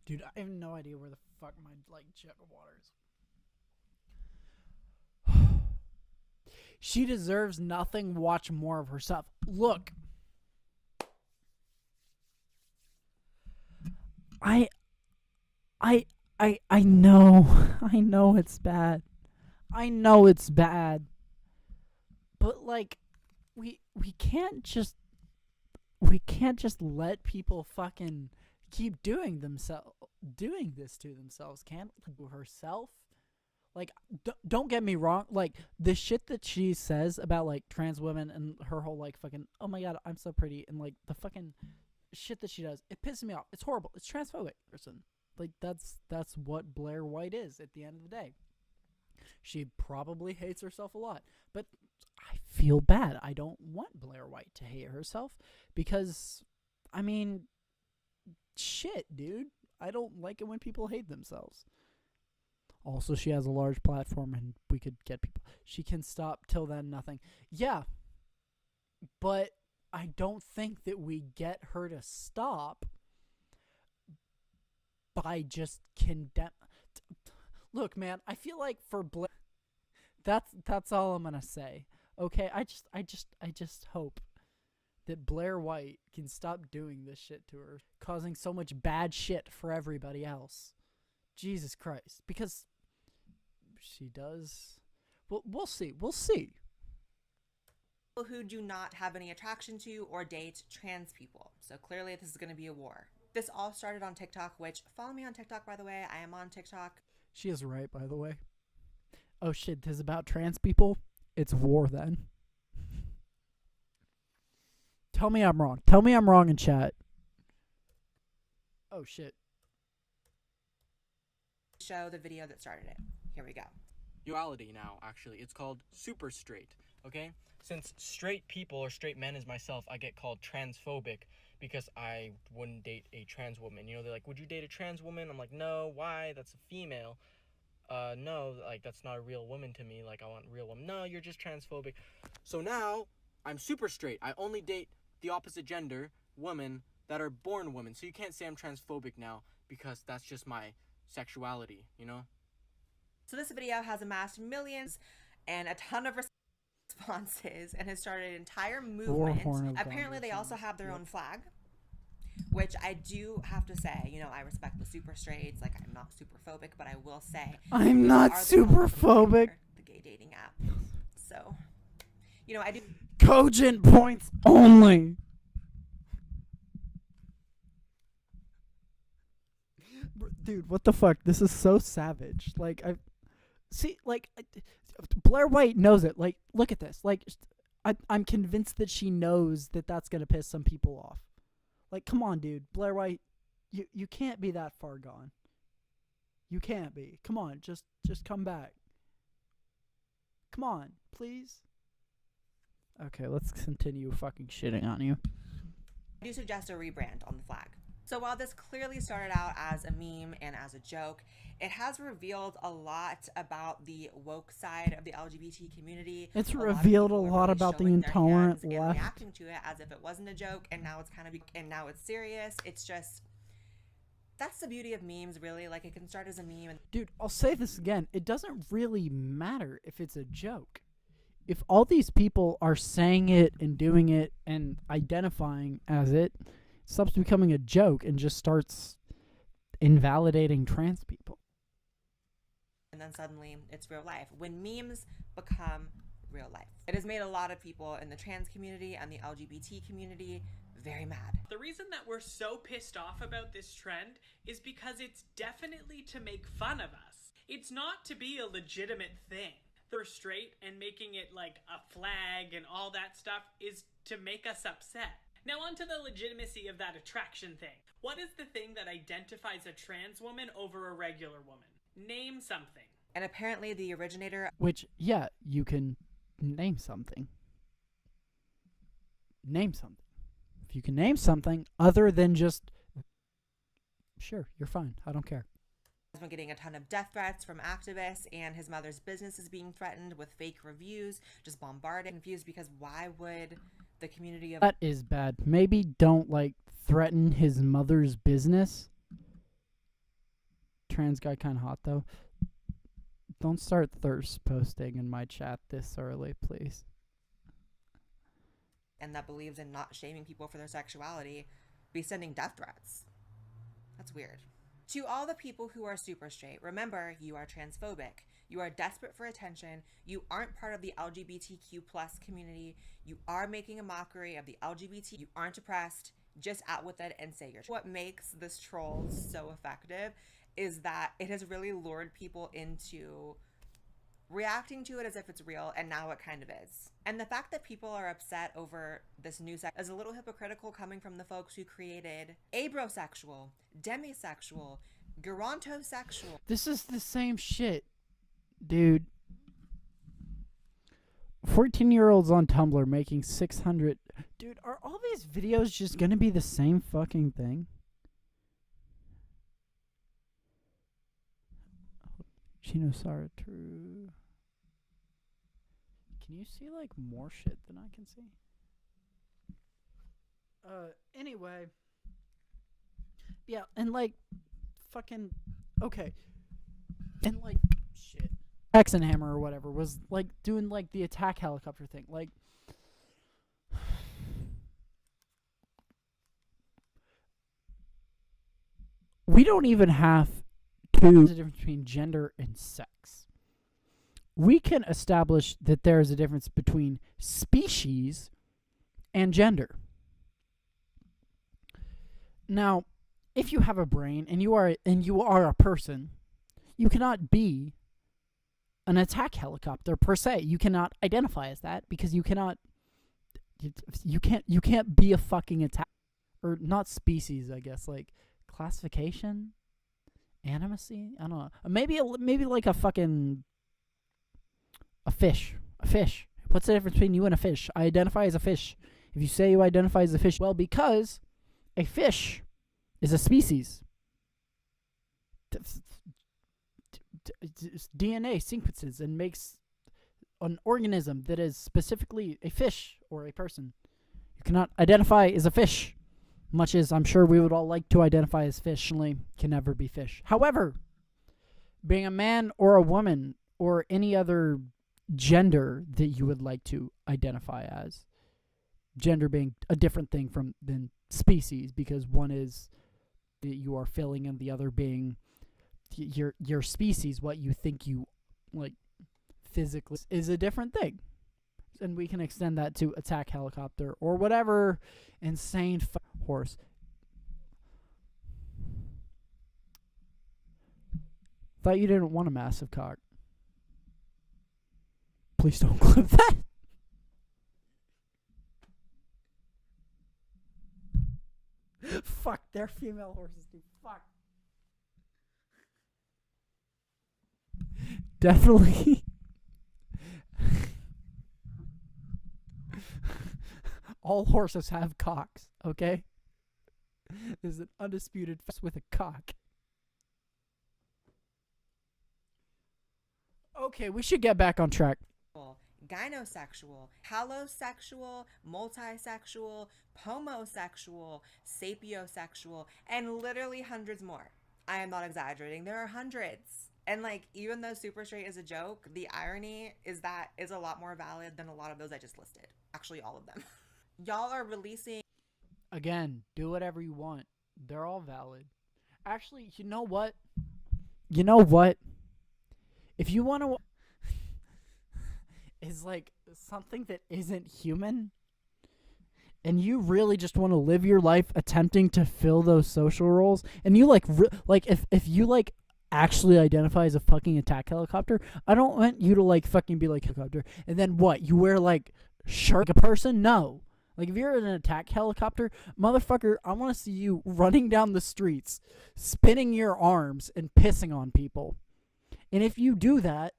Dude, I have no idea where the fuck my, like, jug of water is. She deserves nothing. Watch more of her stuff. Look. I know. I know it's bad. I know it's bad. But, like, we can't just let people fucking keep doing this to themselves, can herself? Like, don't get me wrong. Like, the shit that she says about, like, trans women and her whole, like, fucking, oh my god, I'm so pretty, and, like, the fucking shit that she does, it pisses me off. It's horrible. It's transphobic, person. Like, that's what Blair White is at the end of the day. She probably hates herself a lot, but I feel bad. I don't want Blair White to hate herself because, I mean, shit, dude. I don't like it when people hate themselves. Also, she has a large platform and we could get people. She can stop till then nothing. Yeah, but I don't think that we get her to stop by just condemn. Look, man, I feel like for Blair, that's all I'm gonna say. Okay, I just hope that Blair White can stop doing this shit to her, causing so much bad shit for everybody else. Jesus Christ, because she does. Well, we'll see. We'll see. People who do not have any attraction to or date trans people. So clearly this is going to be a war. This all started on TikTok, which, follow me on TikTok, by the way. I am on TikTok. She is right, by the way. Oh shit, this is about trans people? It's war then. Tell me I'm wrong. Tell me I'm wrong in chat. Oh shit. Show the video that started it. Here we go. Duality now, actually. It's called Super Straight, okay? Since straight people or straight men as myself, I get called transphobic because I wouldn't date a trans woman. You know, they're like, would you date a trans woman? I'm like, no, why? That's a female. No, like, that's not a real woman to me. Like, I want a real woman. No, you're just transphobic. So now, I'm super straight. I only date the opposite gender, women, that are born women. So you can't say I'm transphobic now because that's just my sexuality, you know? So this video has amassed millions and a ton of responses and has started an entire movement. Apparently they also have their own flag, which I do have to say, you know, I respect the super straights. Like, I'm not super phobic, but I will say I'm those not are the super problems with phobic. the gay dating app. So, you know, I do. Cogent points only. Dude, what the fuck? This is so savage. Like, Blair White knows it. Like, look at this. Like, I'm convinced that she knows that that's gonna piss some people off. Like, come on, dude. Blair White, you can't be that far gone. You can't be. Come on, just come back. Come on, please. Okay, let's continue fucking shitting on you. I do suggest a rebrand on the flag. So while this clearly started out as a meme and as a joke, it has revealed a lot about the woke side of the LGBT community. It's lot of revealed a people are lot really about the showing their intolerant hands and left. reacting to it as if it wasn't a joke, and now it's and now it's serious. It's just, that's the beauty of memes, really. Like, it can start as a meme. And Dude, I'll say this again. It doesn't really matter if it's a joke. If all these people are saying it and doing it and identifying as it stops becoming a joke and just starts invalidating trans people. and then suddenly it's real life. When memes become real life, it has made a lot of people in the trans community and the LGBT community very mad. The reason that we're so pissed off about this trend is because it's definitely to make fun of us. It's not to be a legitimate thing. They're straight and making it like a flag and all that stuff is to make us upset. Now onto the legitimacy of that attraction thing. What is the thing that identifies a trans woman over a regular woman? Name something. And apparently the originator... Which, yeah, you can name something. Name something. If you can name something other than just... Sure, you're fine. I don't care. Has been getting a ton of death threats from activists, and his mother's business is being threatened with fake reviews, just bombarded, confused, because why would the community of... That is bad. Maybe don't, like, threaten his mother's business. Trans guy kind of hot, though. Don't start thirst posting in my chat this early, please. And that believes in not shaming people for their sexuality be sending death threats. That's weird. To all the people who are super straight, remember, you are transphobic. You are desperate for attention. You aren't part of the LGBTQ plus community. You are making a mockery of the LGBT. You aren't oppressed. Just out with it and say you're... What makes this troll so effective is that it has really lured people into reacting to it as if it's real, and now it kind of is. And the fact that people are upset over this new sex is a little hypocritical coming from the folks who created abrosexual, demisexual, gerontosexual. This is the same shit, dude. 14-year-olds on Tumblr making 600... Dude, are all these videos just gonna be the same fucking thing? Chinosara true. Can you see, like, more shit than I can see? Anyway. Yeah, and, like, fucking... Okay. And, like, shit. Hexenhammer or whatever was, like, doing, like, the attack helicopter thing. Like... We don't even have to... the difference between gender and sex. We can establish that there is a difference between species and gender. Now, if you have a brain and you are a person, you cannot be an attack helicopter per se. You cannot identify as that because you can't be a fucking attack, or not species, I guess, like classification, animacy. I don't know. Maybe like a fucking a fish. A fish. What's the difference between you and a fish? I identify as a fish. If you say you identify as a fish, well, because a fish is a species. DNA sequences and makes an organism that is specifically a fish or a person. You cannot identify as a fish, much as I'm sure we would all like to identify as fish, only can never be fish. However, being a man or a woman or any other gender that you would like to identify as, gender being a different thing than species, because one is that you are filling and the other being your species, what you think you like physically, is a different thing. And we can extend that to attack helicopter or whatever insane horse. Thought you didn't want a massive cock. Please don't clip that. Fuck, they're female horses, dude. Fuck. Definitely. All horses have cocks, okay? There's an undisputed fact with a cock. Okay, we should get back on track. Gynosexual, halosexual, multisexual, homosexual, sapiosexual, and literally hundreds more. I am not exaggerating. There are hundreds. And like, even though super straight is a joke, the irony is that is a lot more valid than a lot of those I just listed. Actually, all of them. Y'all are releasing. Again, do whatever you want. They're all valid. Actually, you know what? You know what? If you want to is like something that isn't human, and you really just want to live your life attempting to fill those social roles, and you like if you like actually identify as a fucking attack helicopter, I don't want you to like fucking be like helicopter and then what, you wear like shirt like a person? No. Like, if you're an attack helicopter, motherfucker, I want to see you running down the streets, spinning your arms and pissing on people. And if you do that,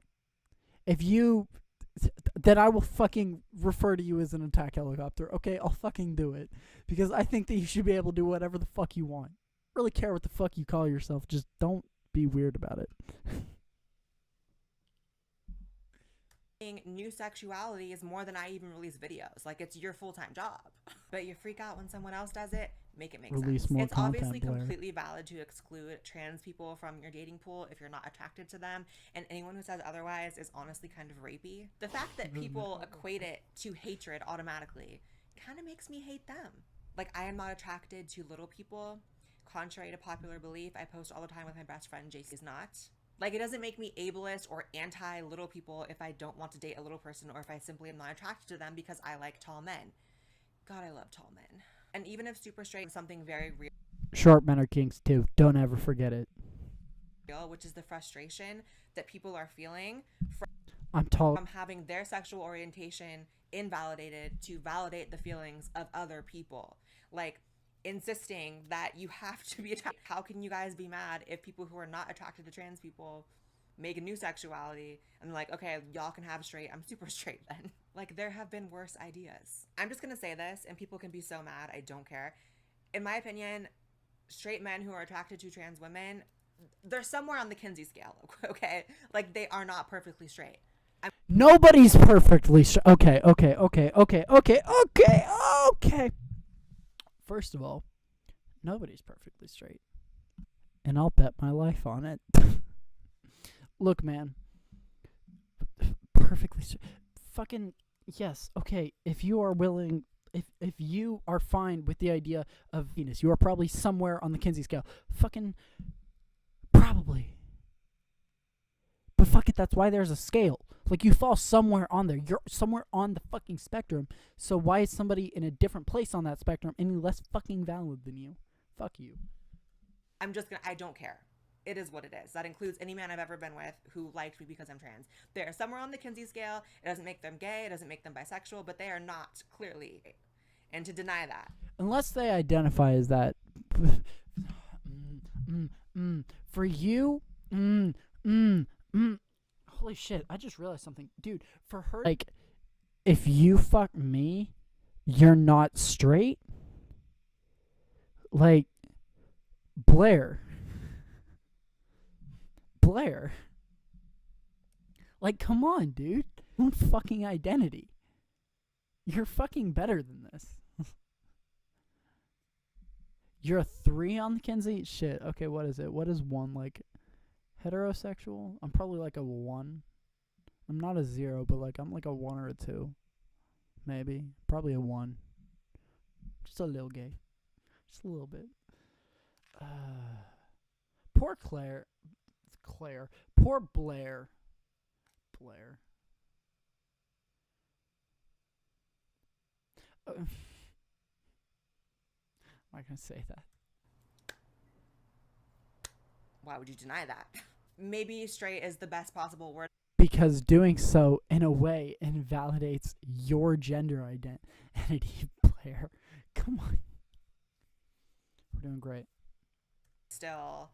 then I will fucking refer to you as an attack helicopter. Okay, I'll fucking do it. Because I think that you should be able to do whatever the fuck you want. I don't really care what the fuck you call yourself. Just don't be weird about it. New sexuality is more than I even release videos. Like, it's your full-time job. But you freak out when someone else does it. Make it make sense. More it's content, obviously Blair. completely valid to exclude trans people from your dating pool if you're not attracted to them, and anyone who says otherwise is honestly kind of rapey. The fact that people equate it to hatred automatically kind of makes me hate them. Like, I am not attracted to little people. Contrary to popular belief, I post all the time with my best friend, JC is not. Like, it doesn't make me ableist or anti-little people if I don't want to date a little person or if I simply am not attracted to them because I like tall men. God, I love tall men. And even if super straight is something very real, Short men are kings too. Don't ever forget it. which is the frustration that people are feeling I'm tall. from having their sexual orientation invalidated to validate the feelings of other people. Like, insisting that you have to be attracted. How can you guys be mad if people who are not attracted to trans people make a new sexuality and like, okay, y'all can have straight, I'm super straight then. Like, there have been worse ideas. I'm just gonna say this, and people can be so mad, I don't care. In my opinion, straight men who are attracted to trans women, they're somewhere on the Kinsey scale, okay? Like, they are not perfectly straight. Nobody's perfectly okay. First of all, nobody's perfectly straight. And I'll bet my life on it. Look, man. Perfectly straight. Fucking, yes, okay. If you are willing, if you are fine with the idea of Venus, you are probably somewhere on the Kinsey scale. Fucking, probably. But fuck it, that's why there's a scale. Like, you fall somewhere on there. You're somewhere on the fucking spectrum. So why is somebody in a different place on that spectrum any less fucking valid than you? Fuck you. I don't care. It is what it is. That includes any man I've ever been with who liked me because I'm trans. They're somewhere on the Kinsey scale. It doesn't make them gay. It doesn't make them bisexual, but they are not, clearly. And to deny that. Unless they identify as that. For you, holy shit, I just realized something. Dude, for her, like, if you fuck me, you're not straight? Like, Blair. Like, come on, dude. Own fucking identity. You're fucking better than this. You're a 3 on the Kinsey? Shit, okay, what is it? What is 1, like, heterosexual? I'm probably like a 1. I'm not a 0, but like I'm like a 1 or a 2. Maybe. Probably a 1. Just a little gay. Just a little bit. Poor Claire. Poor Blair. I'm not gonna say that. Why would you deny that? Maybe straight is the best possible word. Because doing so, in a way, invalidates your gender identity, Blair. Come on. We're doing great. Still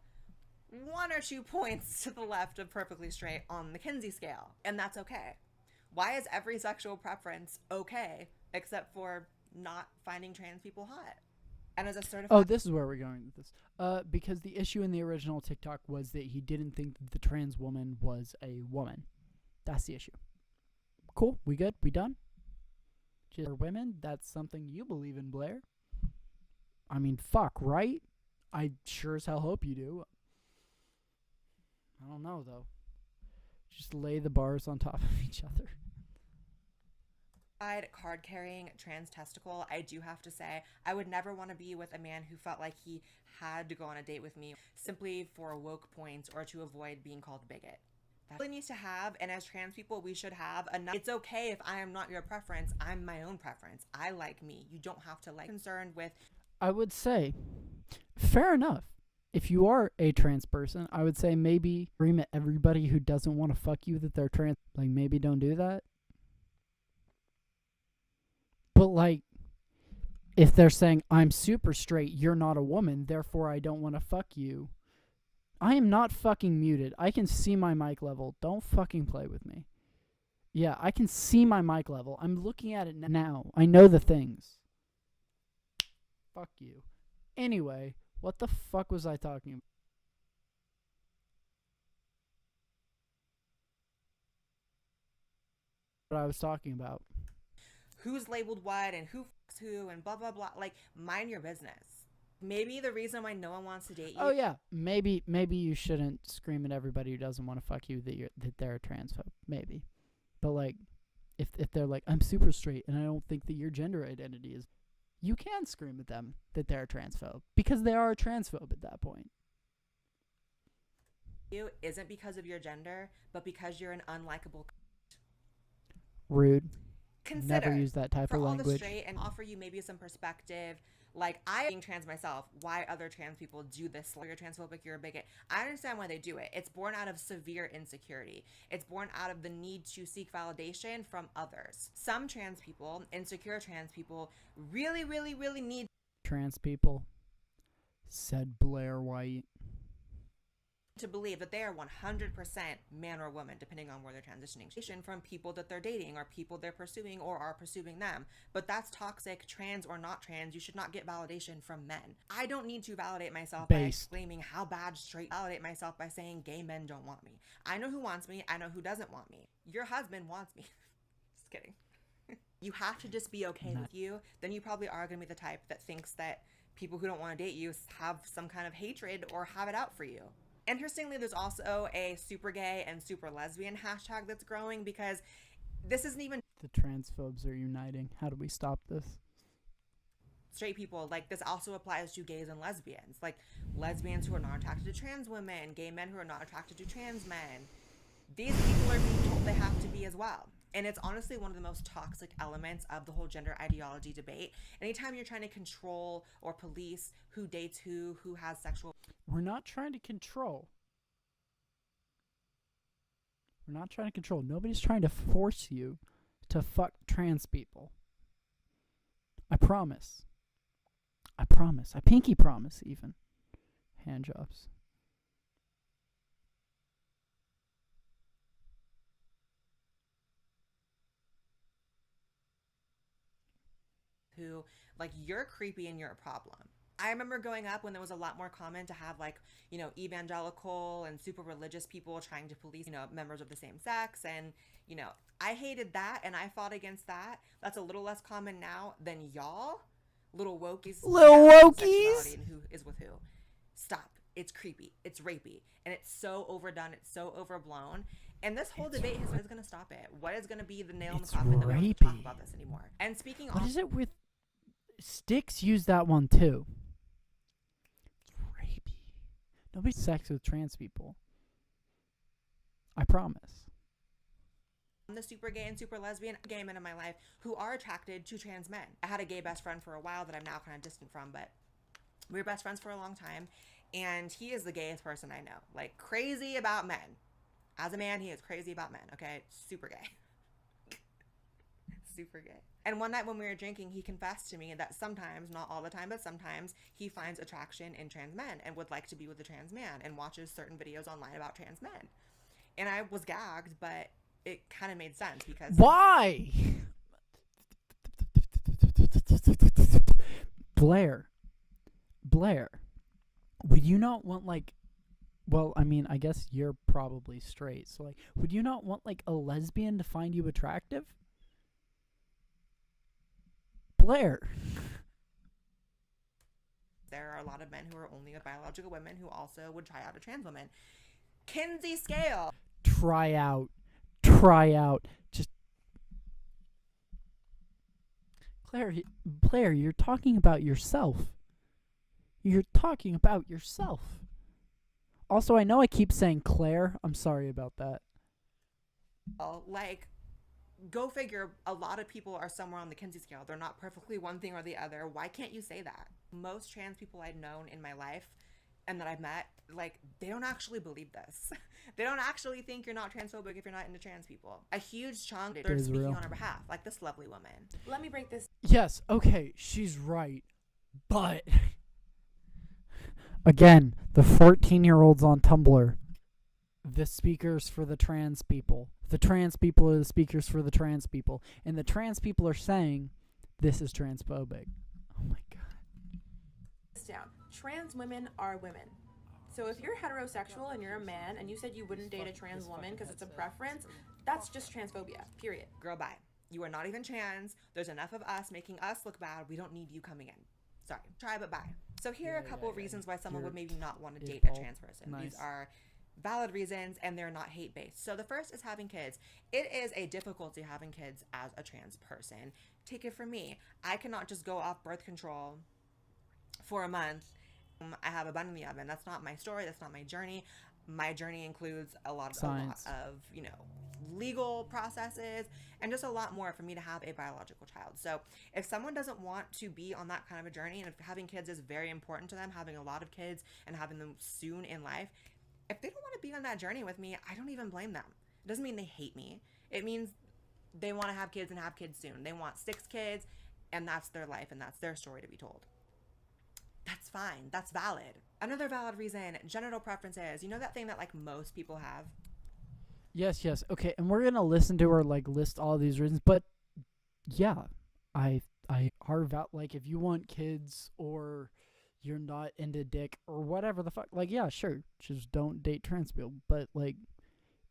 1 or 2 points to the left of perfectly straight on the Kinsey scale, and that's okay. Why is every sexual preference okay except for not finding trans people hot? And as a certified... Oh, this is where we're going with this. Because the issue in the original TikTok was that he didn't think that the trans woman was a woman. That's the issue. Cool. We good? We done? For women, that's something you believe in, Blair. I mean, fuck, right? I sure as hell hope you do. I don't know, though. Just lay the bars on top of each other. Card-carrying trans testicle, I do have to say, I would never want to be with a man who felt like he had to go on a date with me simply for woke points or to avoid being called a bigot. That really needs to have, and as trans people, we should have enough. It's okay if I am not your preference. I'm my own preference. I like me. You don't have to like. Concerned with. I would say, fair enough. If you are a trans person, I would say maybe scream at everybody who doesn't want to fuck you that they're trans. Like, maybe don't do that. But, like, if they're saying, I'm super straight, you're not a woman, therefore I don't want to fuck you. I am not fucking muted. I can see my mic level. Don't fucking play with me. Yeah, I can see my mic level. I'm looking at it now. I know the things. Fuck you. Anyway, what the fuck was I talking about? What I was talking about. Who's labeled what and who fucks who and blah, blah, blah. Like, mind your business. Maybe the reason why no one wants to date you. Oh yeah, maybe you shouldn't scream at everybody who doesn't want to fuck you that they're a transphobe. Maybe, but like, if they're like, I'm super straight and I don't think that your gender identity is, you can scream at them that they're a transphobe because they are a transphobe at that point. You isn't because of your gender, but because you're an unlikable. Rude. Consider, never use that type of language. For all the straight and offer you maybe some perspective. Like, I being trans myself, why other trans people do this. Like, you're transphobic, you're a bigot. I understand why they do it. It's born out of severe insecurity. It's born out of the need to seek validation from others. Some trans people, insecure trans people, really, really, really need trans people, said Blair White, to believe that they are 100% man or woman, depending on where they're transitioning from people that they're dating or people they're pursuing or are pursuing them. But that's toxic, trans or not trans. You should not get validation from men. I don't need to validate myself by exclaiming how bad straight. Validate myself by saying gay men don't want me. I know who wants me. I know who doesn't want me. Your husband wants me. Just kidding. You have to just be okay with you. Then you probably are going to be the type that thinks that people who don't want to date you have some kind of hatred or have it out for you. Interestingly, there's also a super gay and super lesbian hashtag that's growing because this isn't even... The transphobes are uniting. How do we stop this? Straight people, like, this also applies to gays and lesbians. Like, lesbians who are not attracted to trans women, gay men who are not attracted to trans men. These people are being told they have to be as well. And it's honestly one of the most toxic elements of the whole gender ideology debate. Anytime you're trying to control or police who dates who has sexual... We're not trying to control. We're not trying to control. Nobody's trying to force you to fuck trans people. I promise. I promise. I pinky promise, even. Hand jobs. Who, like, you're creepy and you're a problem. I remember growing up when there was a lot more common to have, like, you know, evangelical and super religious people trying to police, you know, members of the same sex. And, you know, I hated that and I fought against that. That's a little less common now than y'all. Little wokies. Little wokies? And who is with who. Stop. It's creepy. It's rapey. And it's so overdone. It's so overblown. And this whole debate is what is going to stop it. What is going to be the nail in the coffin that we don't talk about this anymore? And speaking What is it with... Sticks use that one too. Nobody's sex with trans people. I promise. The super gay and super lesbian gay men in my life who are attracted to trans men. I had a gay best friend for a while that I'm now kind of distant from, but we were best friends for a long time, and he is the gayest person I know. Like, crazy about men. As a man, he is crazy about men, okay? Super gay. Super gay. And one night when we were drinking, he confessed to me that sometimes, not all the time, but sometimes, he finds attraction in trans men and would like to be with a trans man and watches certain videos online about trans men. And I was gagged, but it kind of made sense because... Why? Blair, would you not want, like... Well, I mean, I guess you're probably straight, so, like, would you not want, like, a lesbian to find you attractive? Blair. There are a lot of men who are only with biological women who also would try out a trans woman. Kinsey Scale. Try out. Just... Claire, you're talking about yourself. Also, I know I keep saying Claire. I'm sorry about that. Like, go figure, a lot of people are somewhere on the Kinsey scale. They're not perfectly one thing or the other. Why can't you say that? Most trans people I've known in my life and that I've met, like, they don't actually believe this. They don't actually think you're not transphobic if you're not into trans people. A huge chunk, they're speaking real. on our behalf, like this lovely woman. Let me break this. Yes, okay, she's right. But... Again, the 14-year-olds on Tumblr. The speakers for the trans people. The trans people are the speakers for the trans people. And the trans people are saying, this is transphobic. Oh my god. Down. Trans women are women. So if you're heterosexual and you're a man and you said you wouldn't date a trans woman because it's a preference, that's just transphobia, period. Girl, bye. You are not even trans. There's enough of us making us look bad. We don't need you coming in. Sorry. Try but bye. So here are a couple of reasons why someone would maybe not want to date a trans person. Nice. These are valid reasons and they're not hate-based. So the first is having kids. It is a difficulty having kids as a trans person. Take it from me. I cannot just go off birth control for a month. I have a bun in the oven. That's not my story. That's not my journey. My journey includes a lot of, you know, legal processes and just a lot more for me to have a biological child. So if someone doesn't want to be on that kind of a journey, and if having kids is very important to them, having a lot of kids and having them soon in life, if they don't want to be on that journey with me, I don't even blame them. It doesn't mean they hate me. It means they want to have kids and have kids soon. They want 6 kids and that's their life and that's their story to be told. That's fine. That's valid. Another valid reason, genital preferences. You know that thing that like most people have? Yes. Okay, and we're gonna listen to her like list all these reasons, but yeah, I like if you want kids or you're not into dick or whatever the fuck, like yeah, sure, just don't date trans people. But like,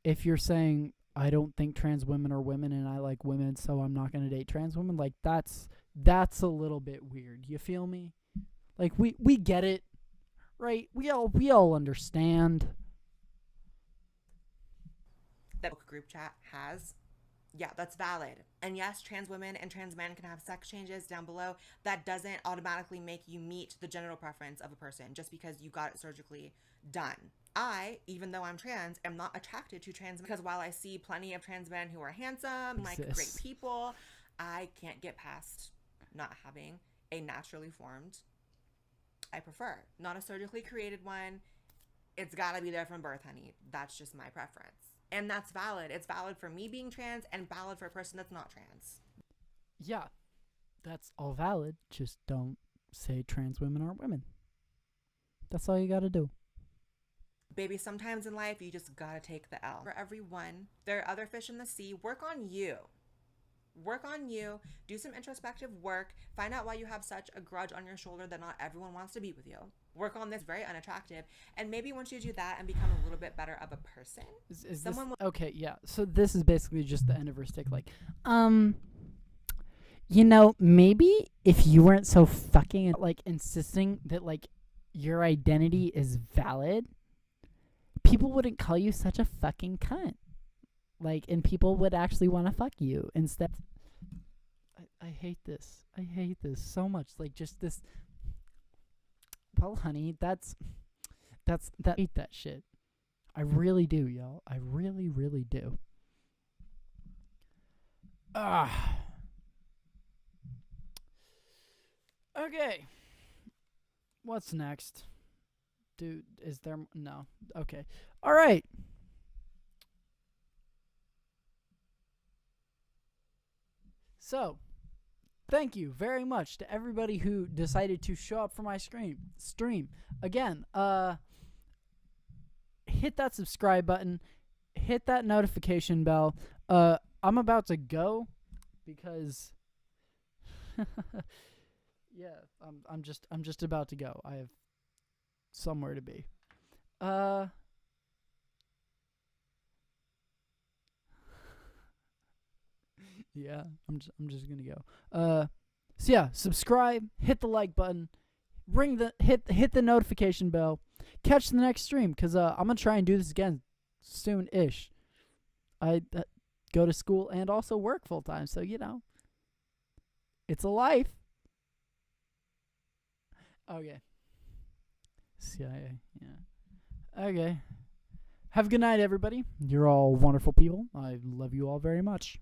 if you're saying I don't think trans women are women and I like women, so I'm not gonna date trans women, like that's a little bit weird. You feel me? Like we get it, right? We all understand. That group chat has, yeah, that's valid. And yes, trans women and trans men can have sex changes down below. That doesn't automatically make you meet the genital preference of a person just because you got it surgically done. I, even though I'm trans, am not attracted to trans men because while I see plenty of trans men who are handsome, like great people, I can't get past not having a naturally formed I prefer. Not a surgically created one. It's gotta be there from birth, honey. That's just my preference. And that's valid. It's valid for me being trans and valid for a person that's not trans. Yeah, that's all valid. Just don't say trans women aren't women. That's all you gotta do. Baby, sometimes in life, you just gotta take the L. For everyone, there are other fish in the sea. Work on you. Work on you, do some introspective work, find out why you have such a grudge on your shoulder that not everyone wants to be with you. Work on this, very unattractive, and maybe once you do that and become a little bit better of a person, okay, yeah, so this is basically just the end of her stick, like, you know, maybe if you weren't so fucking, like, insisting that, like, your identity is valid, people wouldn't call you such a fucking cunt. Like, and people would actually want to fuck you instead. I hate this. I hate this so much. Like, just this. Well, honey, that's I hate that shit. I really do, y'all. I really, really do. Okay. What's next? Dude, is there... No. Okay. All right. So, thank you very much to everybody who decided to show up for my stream. Again, hit that subscribe button. Hit that notification bell. I'm about to go because... yeah, I'm just about to go. I have somewhere to be. Yeah, I'm just gonna go. So yeah, subscribe, hit the like button, hit the notification bell, catch the next stream, cause I'm gonna try and do this again soon-ish. I go to school and also work full time, so you know, it's a life. Okay. CIA, yeah. Okay. Have a good night, everybody. You're all wonderful people. I love you all very much.